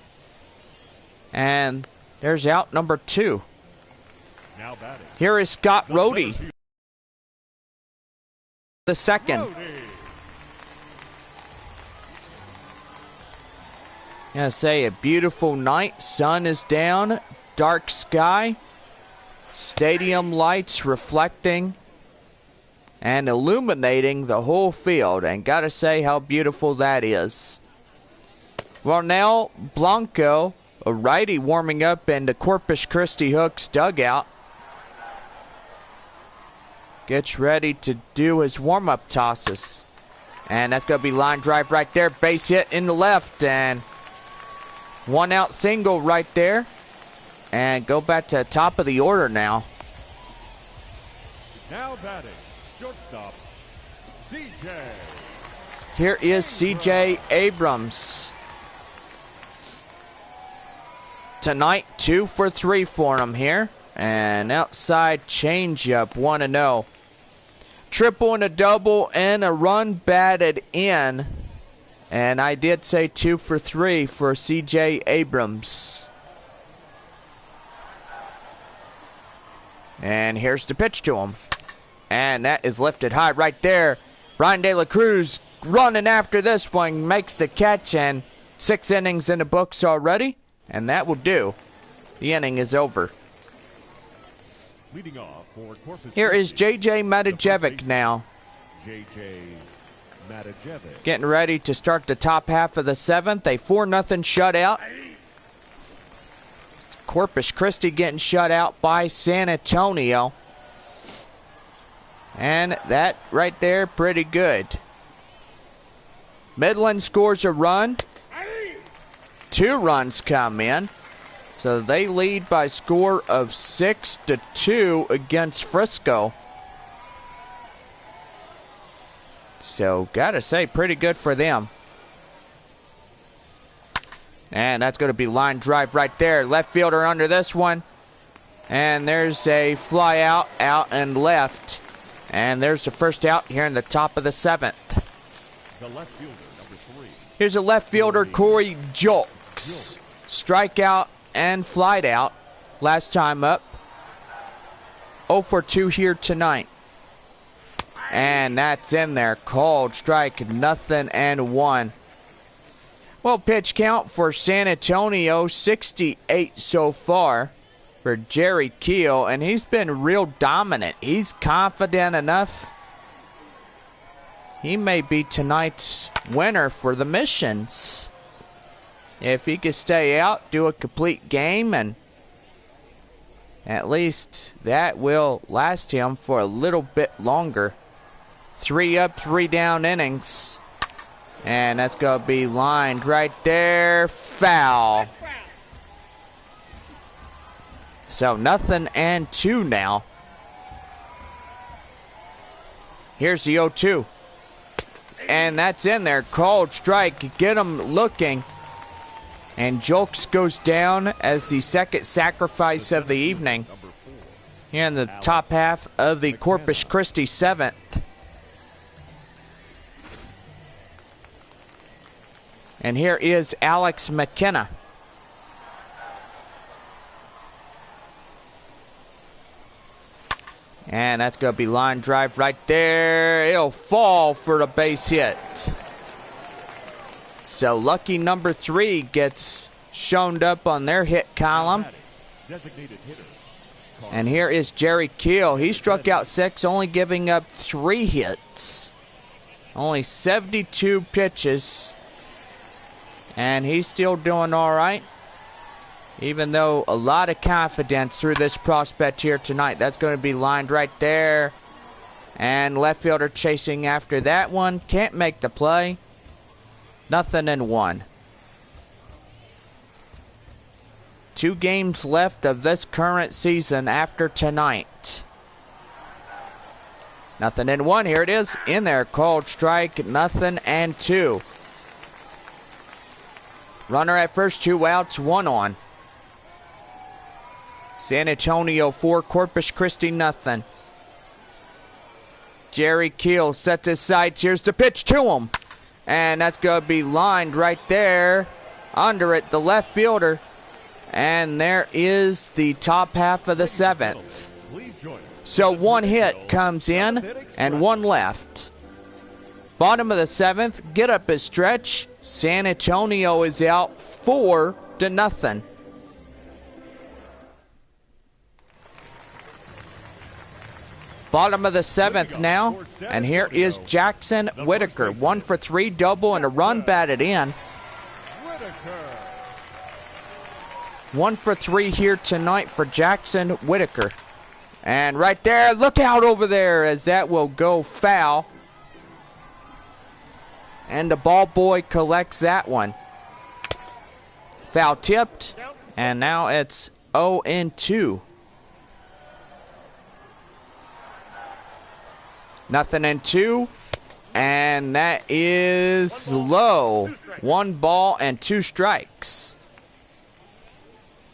And there's out number 2. Now batting. Here is Scott Rohde. The second. Gonna say a beautiful night. Sun is down. Dark sky. Stadium lights reflecting and illuminating the whole field. And gotta say how beautiful that is. Well, now Blanco, a righty, warming up in the Corpus Christi Hooks dugout. Gets ready to do his warm-up tosses. And that's going to be line drive right there. Base hit in the left. And 1 out single right there. And go back to the top of the order now. Now batting. Shortstop, CJ. Here is CJ Abrams. Tonight, 2 for 3 for him here. And outside changeup, 1-0. Triple and a double and a run batted in. And I did say 2 for 3 for CJ Abrams. And here's the pitch to him. And that is lifted high right there. Brian De La Cruz running after this one. Makes the catch, and 6 innings in the books already. And that will do. The inning is over. Leading off for Corpus Here is Christi, JJ Matajevic now. JJ Matajevic. Getting ready to start the top half of the 7th. A 4-0 shutout. Corpus Christi getting shut out by San Antonio. And that right there, pretty good. Midland scores a run. 2 runs come in. So they lead by a score of 6-2 against Frisco. So, gotta say, pretty good for them. And that's going to be line drive right there. Left fielder under this one. And there's a fly out and left. And there's the first out here in the top of the 7th. The left fielder, number 3. Here's a left fielder, Corey Julks. Strikeout and flied out last time up. 0 for 2 here tonight. And that's in there. Called strike, 0-1. Well, pitch count for San Antonio, 68 so far for Jerry Keel, and he's been real dominant. He's confident enough. He may be tonight's winner for the missions. If he could stay out, do a complete game, and at least that will last him for a little bit longer. 3 up, 3 down innings. And that's going to be lined right there. Foul. So 0-2 now. Here's the 0-2. And that's in there. Called strike. Get him looking. And Julks goes down as the second sacrifice of the evening. Here in the top half of the Corpus Christi 7th. And here is Alex McKenna. And that's going to be line drive right there. It'll fall for the base hit. So lucky number 3 gets shown up on their hit column. And here is Jerry Keel. He struck out 6, only giving up 3 hits. Only 72 pitches. And he's still doing all right. Even though a lot of confidence through this prospect here tonight. That's going to be lined right there. And left fielder chasing after that one. Can't make the play. 0-1. 2 games left of this current season after tonight. 0-1. Here it is. In there. Called strike. 0-2. Runner at first, 2 outs, 1 on. San Antonio 4, Corpus Christi 0. Jerry Keel sets his sights. Here's the pitch to him. And that's going to be lined right there. Under it, the left fielder. And there is the top half of the 7th. So 1 hit comes in and 1 left. Bottom of the 7th, get up his stretch. San Antonio is out 4-0. Bottom of the 7th now, and here is Jackson Whitaker. 1 for 3, double and a run batted in. 1 for 3 here tonight for Jackson Whitaker. And right there, look out over there as that will go foul. And the ball boy collects that one. Foul tipped. And now it's 0-2. 0-2. And that is low. 1 ball and 2 strikes.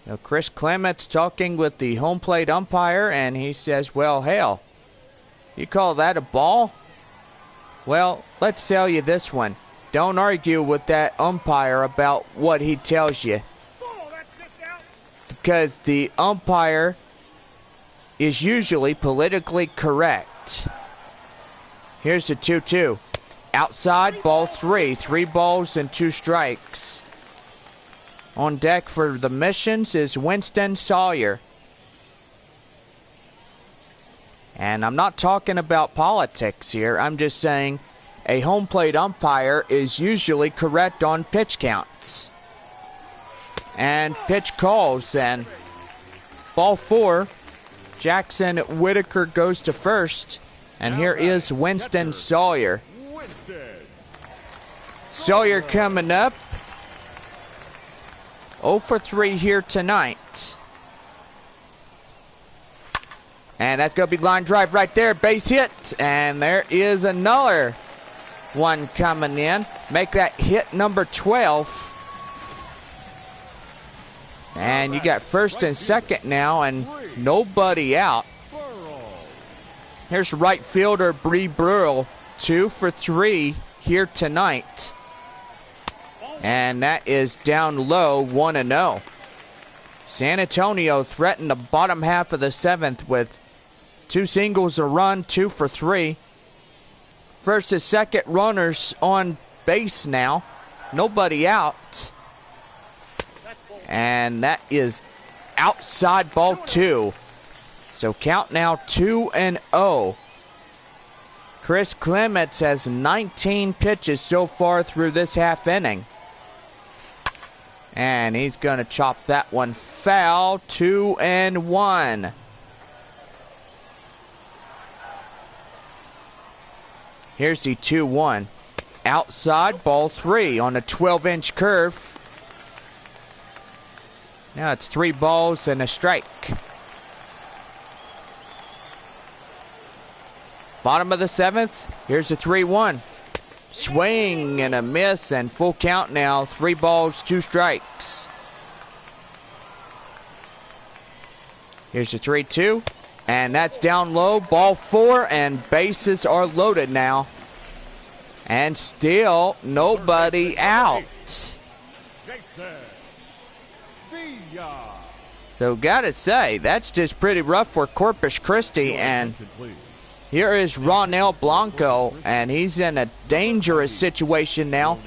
Now Chris Clements talking with the home plate umpire, and he says, well, hell, you call that a ball? Well, let's tell you this one. Don't argue with that umpire about what he tells you. Because the umpire is usually politically correct. Here's the 2-2. Outside, ball 3. 3 balls and 2 strikes. On deck for the missions is Winston Sawyer. And I'm not talking about politics here. I'm just saying a home plate umpire is usually correct on pitch counts and pitch calls. And ball 4, Jackson Whitaker goes to first. And here is Winston Sawyer. Sawyer coming up. 0 for 3 here tonight. And that's going to be line drive right there. Base hit. And there is another one coming in. Make that hit number 12. And you got first and second now and nobody out. Here's right fielder Bree Burrell. 2 for 3 here tonight. And that is down low, 1-0. San Antonio threatened the bottom half of the 7th with 2 singles, a run, 2 for 3. First and second runners on base now. nobody out. And that is outside ball 2. So count now 2-0. Chris Clements has 19 pitches so far through this half inning. And he's going to chop that one foul. 2-1. Here's the 2-1. Outside ball 3 on a 12-inch curve. Now it's 3 balls and a strike. Bottom of the 7th. Here's the 3-1. Swing and a miss and full count now. 3 balls, 2 strikes. Here's the 3-2. And that's down low. Ball 4 and bases are loaded now. And still nobody out. So gotta say, that's just pretty rough for Corpus Christi. And here is Ronel Blanco, and he's in a dangerous situation now.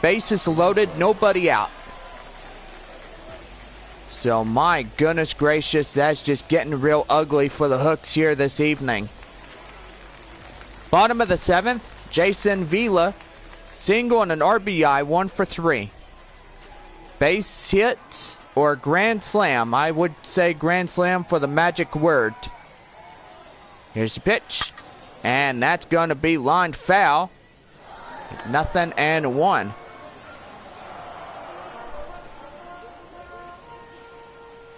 Bases loaded, nobody out. So my goodness gracious, that's just getting real ugly for the Hooks here this evening. Bottom of the 7th, Jason Vila, single and an RBI, 1 for 3. Base hit or grand slam. I would say grand slam for the magic word. Here's the pitch. And that's going to be lined foul. 0-1.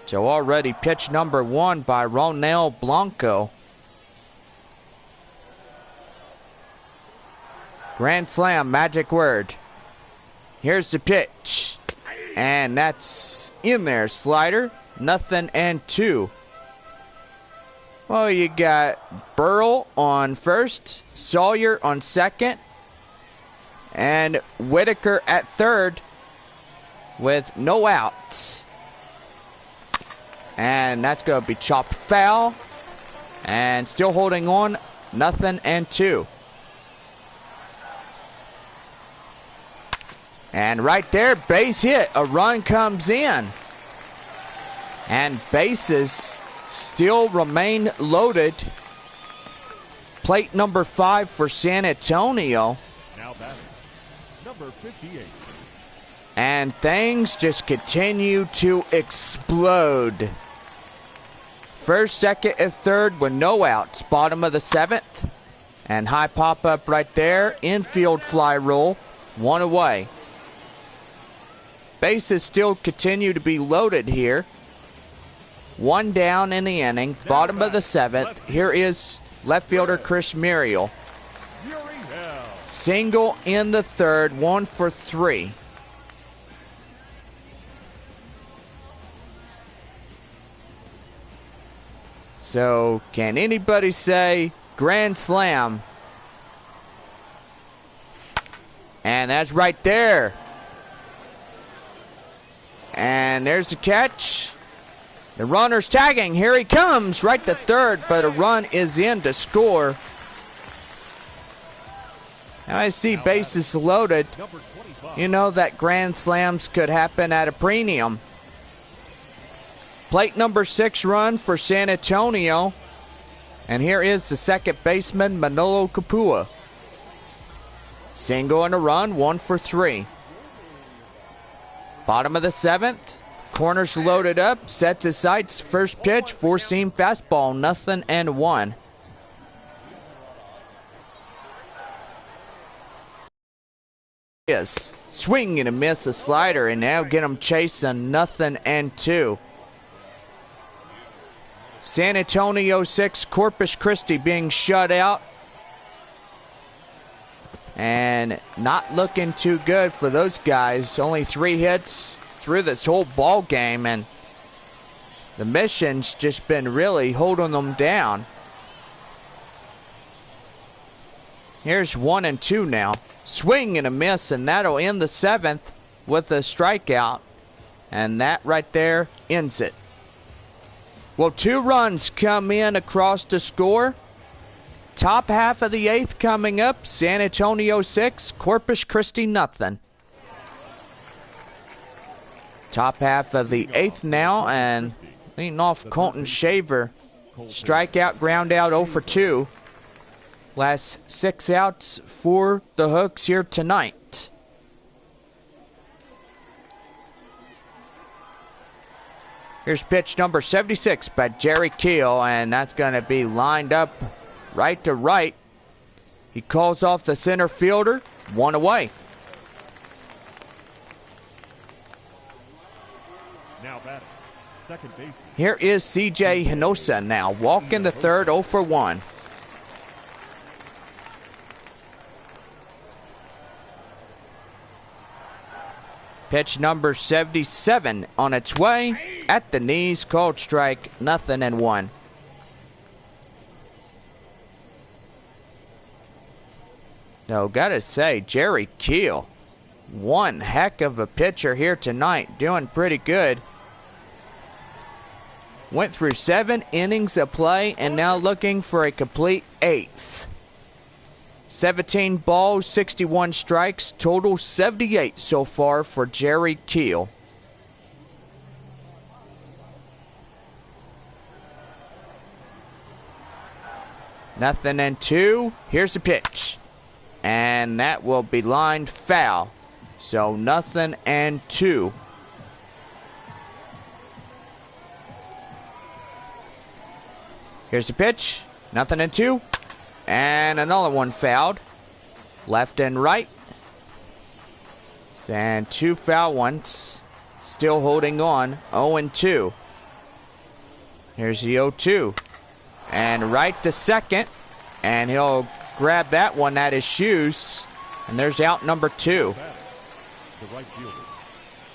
So already pitch number 1 by Ronel Blanco. Grand slam, magic word. Here's the pitch. And that's in there, slider. 0-2. Well, you got Burrell on first, Sawyer on second, and Whitaker at third with no outs. And that's going to be chopped foul. And still holding on, 0-2. And right there, base hit. A run comes in. And bases still remain loaded. Plate number 5 for San Antonio. Now batting, number 58. And things just continue to explode. First, second, and third with no outs. Bottom of the 7th. And high pop up right there. Infield fly roll. 1 away. Bases still continue to be loaded here. 1 down in the inning. Bottom of the 7th. Here is left fielder Chris Muriel. Single in the 3rd. 1 for 3. So, can anybody say grand slam? And that's right there. And there's the catch. The runner's tagging. Here he comes. Right to third, but a run is in to score. Now I see bases loaded. You know that grand slams could happen at a premium. Plate number 6 run for San Antonio. And here is the second baseman, Manolo Capua. Single and a run, 1 for 3. Bottom of the 7th. Corners loaded up. Sets his sights. First pitch, 4-seam fastball, 0-1. Yes. Swing and a miss, a slider, and now get him chasing 0-2. San Antonio 6, Corpus Christi being shut out. And not looking too good for those guys. Only 3 hits through this whole ball game, and the mission's just been really holding them down. Here's 1-2 now. Swing and a miss, and that'll end the 7th with a strikeout. And that right there ends it. Well, 2 runs come in across the score. Top half of the 8th coming up. San Antonio 6, Corpus Christi 0. Top half of the 8th now, and leading off Colton Shaver. Strikeout, ground out 0 for 2. Last 6 outs for the Hooks here tonight. Here's pitch number 76 by Jerry Keel, and that's going to be lined up right to right. He calls off the center fielder, 1 away. Now batting, second baseman. Here is CJ Hinosa now, walking the third, 0 for 1. Pitch number 77 on its way, at the knees, called strike, 0-1. No, gotta say, Jerry Keel, one heck of a pitcher here tonight, doing pretty good. Went through 7 innings of play and now looking for a complete 8th. 17 balls, 61 strikes, total 78 so far for Jerry Keel. Nothing and 2. Here's the pitch. And that will be lined foul. So 0-2. Here's the pitch. 0-2. And another one fouled. Left and right. And 2 foul ones. Still holding on. 0-2. Here's the 0-2. And right to second. And he'll grab that one at his shoes. And there's out number 2.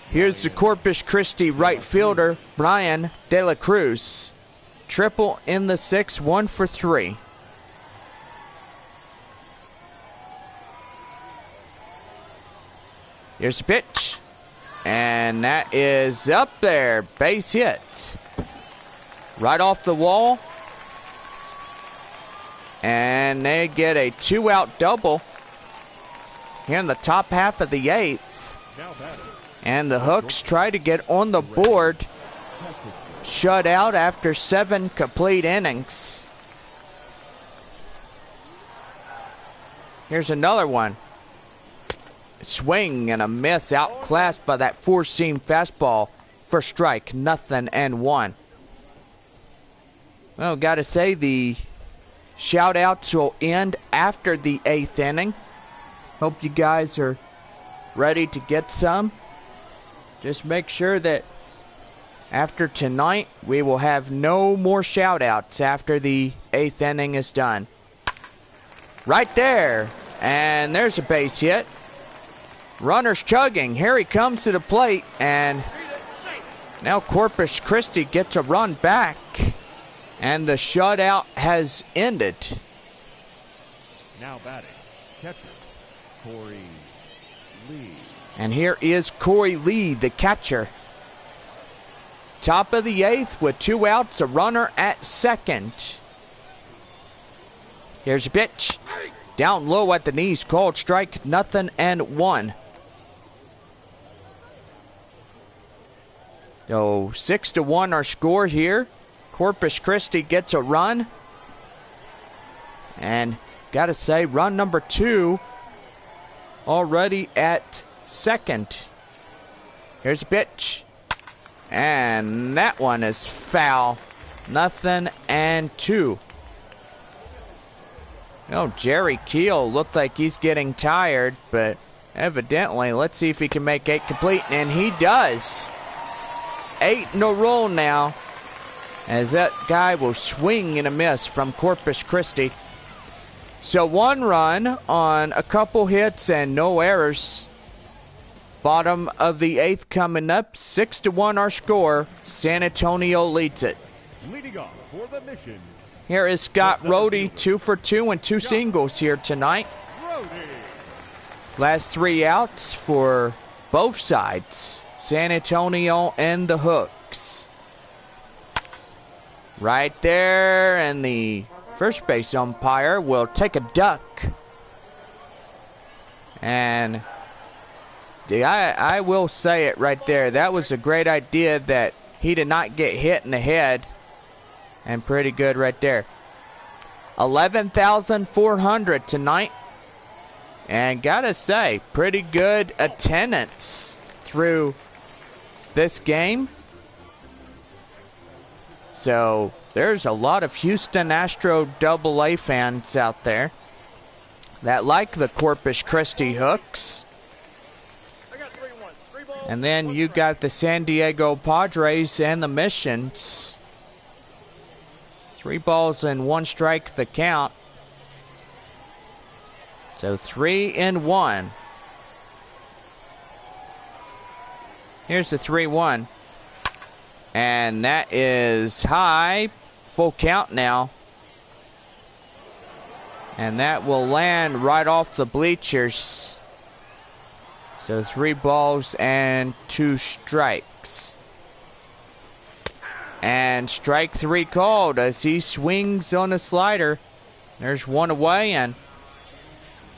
Here's the Corpus Christi right fielder, Brian De La Cruz. Triple in the 6th, 1 for 3. Here's the pitch. And that is up there. Base hit. Right off the wall. And they get a 2-out double here in the top half of the 8th. And the Hooks try to get on the board. Shut out after 7 complete innings. Here's another one. Swing and a miss, outclassed by that 4-seam fastball for strike, 0-1. Well, gotta say the shout outs will end after the 8th inning. Hope you guys are ready to get some. Just make sure that after tonight, we will have no more shout outs after the 8th inning is done. Right there. And there's a base hit. Runner's chugging. Here he comes to the plate. And now Corpus Christi gets a run back. And the shutout has ended. Now batting, catcher, Corey Lee. And here is Corey Lee, the catcher. Top of the 8th with 2 outs, a runner at second. Here's a pitch. Down low at the knees, called strike, 0-1. So 6-1 our score here. Corpus Christi gets a run. And gotta say, run number 2 already at second. Here's a pitch. And that one is foul. 0-2. Oh, Jerry Keel looked like he's getting tired, but evidently, let's see if he can make 8 complete. And he does. 8 in a row now, as that guy will swing and a miss from Corpus Christi. So 1 run on a couple hits and no errors. Bottom of the 8th coming up. 6-1 our score. San Antonio leads it. Leading off for the Missions. Here is Scott Rohde, 2 for 2 and 2 singles here tonight. Last 3 outs for both sides, San Antonio and the Hooks. Right there, and the first base umpire will take a duck. And I will say it right there. That was a great idea that he did not get hit in the head. And pretty good right there. 11,400 tonight. And gotta say, pretty good attendance through this game. So there's a lot of Houston Astro AA fans out there that like the Corpus Christi Hooks. And then you got the San Diego Padres and the Missions. 3 balls and 1 strike the count. So 3-1. Here's the 3-1. And that is high. Full count now. And that will land right off the bleachers. So 3 balls and 2 strikes. And strike 3 called as he swings on a slider. There's 1 away, and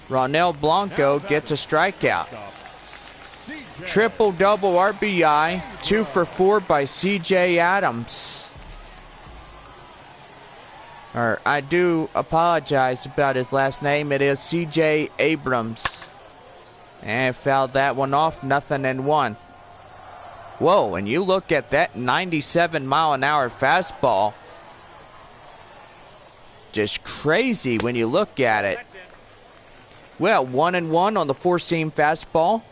Ronel Blanco gets a strikeout. Triple-double RBI, 2 for 4 by C.J. Adams. Or I do apologize about his last name. It is C.J. Abrams. And fouled that one off, 0-1. Whoa, and you look at that 97-mile-an-hour fastball. Just crazy when you look at it. Well, 1-1 on the 4-seam fastball.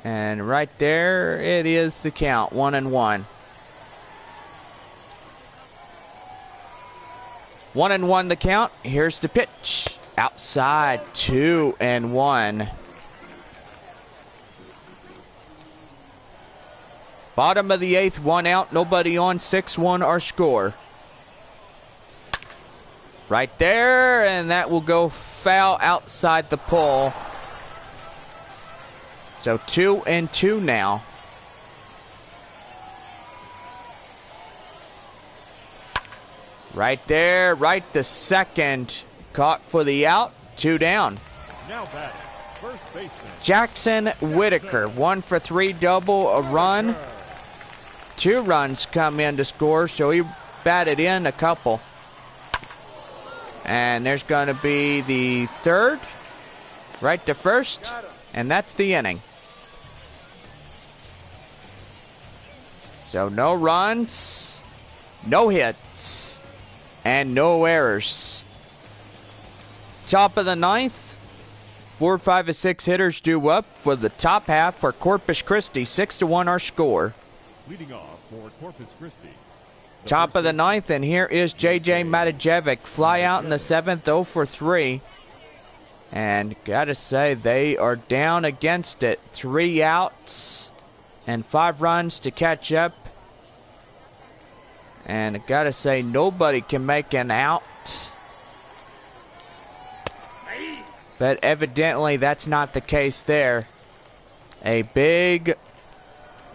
And right there, it is the count, 1-1. 1-1 the count. Here's the pitch. Outside, 2-1. Bottom of the 8th, 1 out, nobody on, 6-1 our score. Right there, and that will go foul outside the pole. So 2-2 now. Right there, right to second. Caught for the out, 2 down. Now batting, first baseman Jackson Whitaker, 1 for 3 double, a run. 2 runs come in to score, so he batted in a couple. And there's going to be the 3rd, right to first, and that's the inning. So no runs, no hits, and no errors. Top of the 9th, 4, 5, and 6 hitters due up for the top half for Corpus Christi. 6-1 our score. leading off for Corpus Christi. Top of the 9th, and here is J.J. Matijevic. Fly out in the 7th, 0 for 3. And gotta say, they are down against it. 3 outs and 5 runs to catch up. And I gotta say, nobody can make an out. But evidently, that's not the case there. A big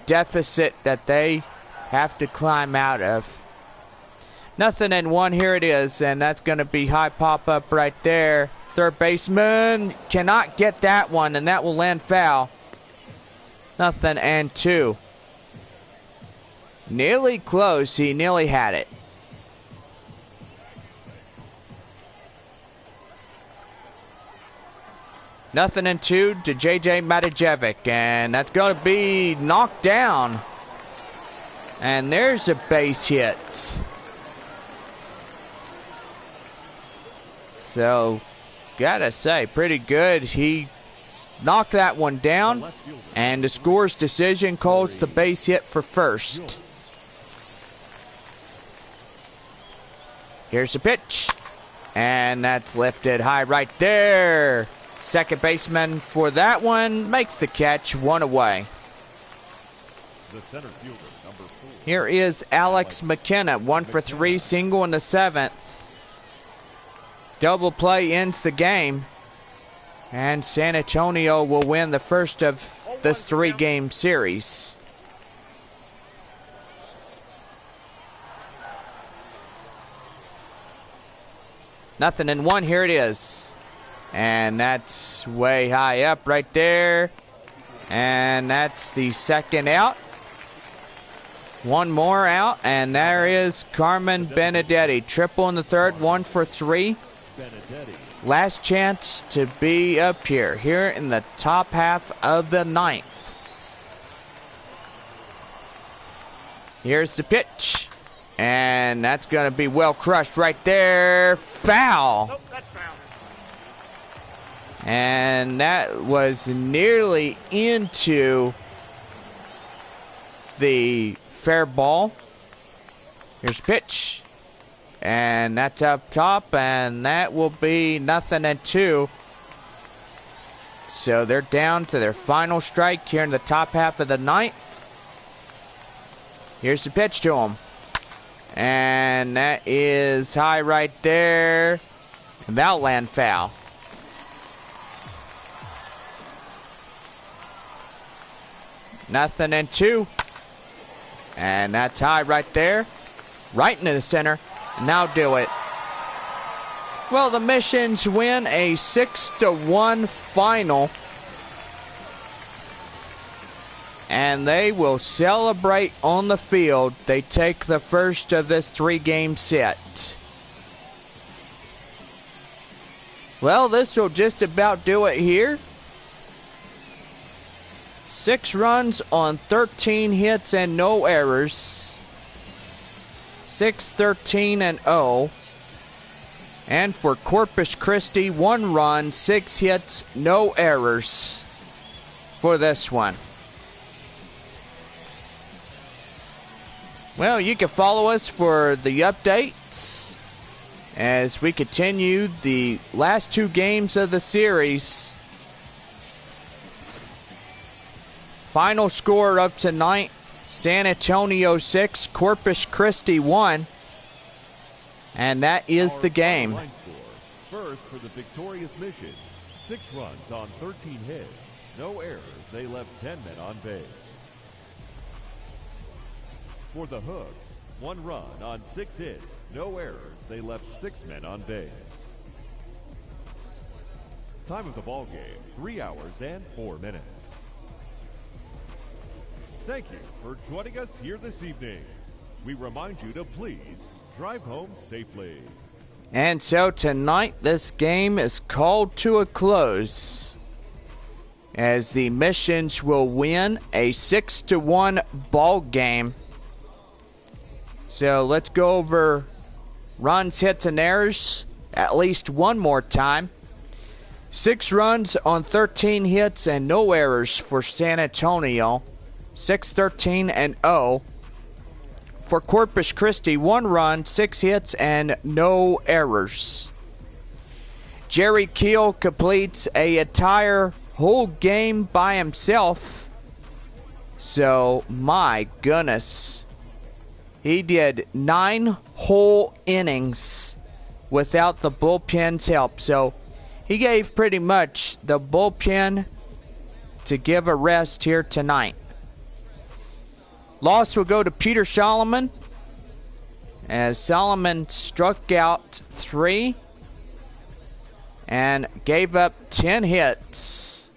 deficit that they have to climb out of. 0-1, here it is, and that's going to be high pop-up right there. Third baseman cannot get that one, and that will land foul. 0-2. Nearly close. He nearly had it. Nothing and 2 to J.J. Matijevic, and that's going to be knocked down. And there's a base hit. So, gotta say, pretty good. He knocked that one down, and the score's decision calls the base hit for first. Here's the pitch, and that's lifted high right there. Second baseman for that one makes the catch, 1 away. The center fielder, number 4. Here is Alex McKenna, 1 for 3, single in the 7th. Double play ends the game. And San Antonio will win the first of this 3-game series. Nothing in 1, here it is. And that's way high up right there. And that's the second out. One more out, and there is Carmen Benedetti. Triple in the third, 1 for 3. Last chance to be up here in the top half of the ninth. Here's the pitch, and that's going to be well crushed right there. Foul. Nope, that's foul. And that was nearly into the fair ball. Here's the pitch. And that's up top, and that will be 0-2. So they're down to their final strike here in the top half of the ninth. Here's the pitch to them. And that is high right there. And that'll land foul. Nothing and 2. And that's high right there. Right into the center. Now do it. Well, the Missions win a 6-1 final. And they will celebrate on the field. They take the first of this 3-game set. Well, this will just about do it here. 6 runs on 13 hits and no errors. 6-13-0. And for Corpus Christi, 1 run, 6 hits, no errors for this one. Well, you can follow us for the updates as we continue the last 2 games of the series. Final score of tonight, San Antonio 6, Corpus Christi 1. And that is the game. First for the victorious Missions, 6 runs on 13 hits, no errors. They left 10 men on base. For the Hooks, 1 run on 6 hits, no errors. They left 6 men on base. Time of the ball game, 3 hours and 4 minutes. Thank you for joining us here this evening. We remind you to please drive home safely. And so tonight, this game is called to a close as the Missions will win a 6-1 ball game. So let's go over runs, hits, and errors at least one more time. 6 runs on 13 hits and no errors for San Antonio. 6-13-0. For Corpus Christi, 1 run, 6 hits, and no errors. Jerry Keel completes an entire whole game by himself. So, my goodness. He did 9 whole innings without the bullpen's help. So, he gave pretty much the bullpen to give a rest here tonight. Loss will go to Peter Solomon, as Solomon struck out 3 and gave up 10 hits.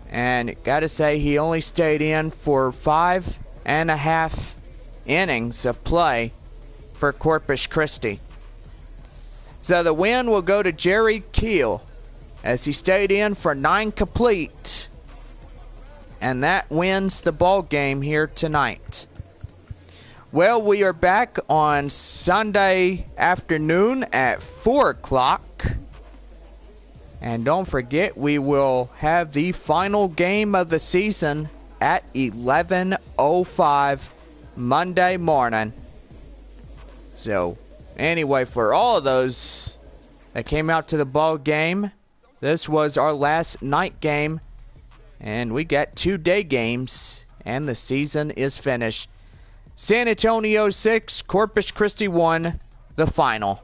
And gotta say, he only stayed in for 5.5 innings of play for Corpus Christi. So the win will go to Jerry Keel, as he stayed in for 9 complete. And that wins the ball game here tonight. Well, we are back on Sunday afternoon at 4 o'clock. And don't forget, we will have the final game of the season at 11:05 Monday morning. So, anyway, for all of those that came out to the ball game, this was our last night game. And we got 2 day games, and the season is finished. San Antonio 6, Corpus Christi 1, the final.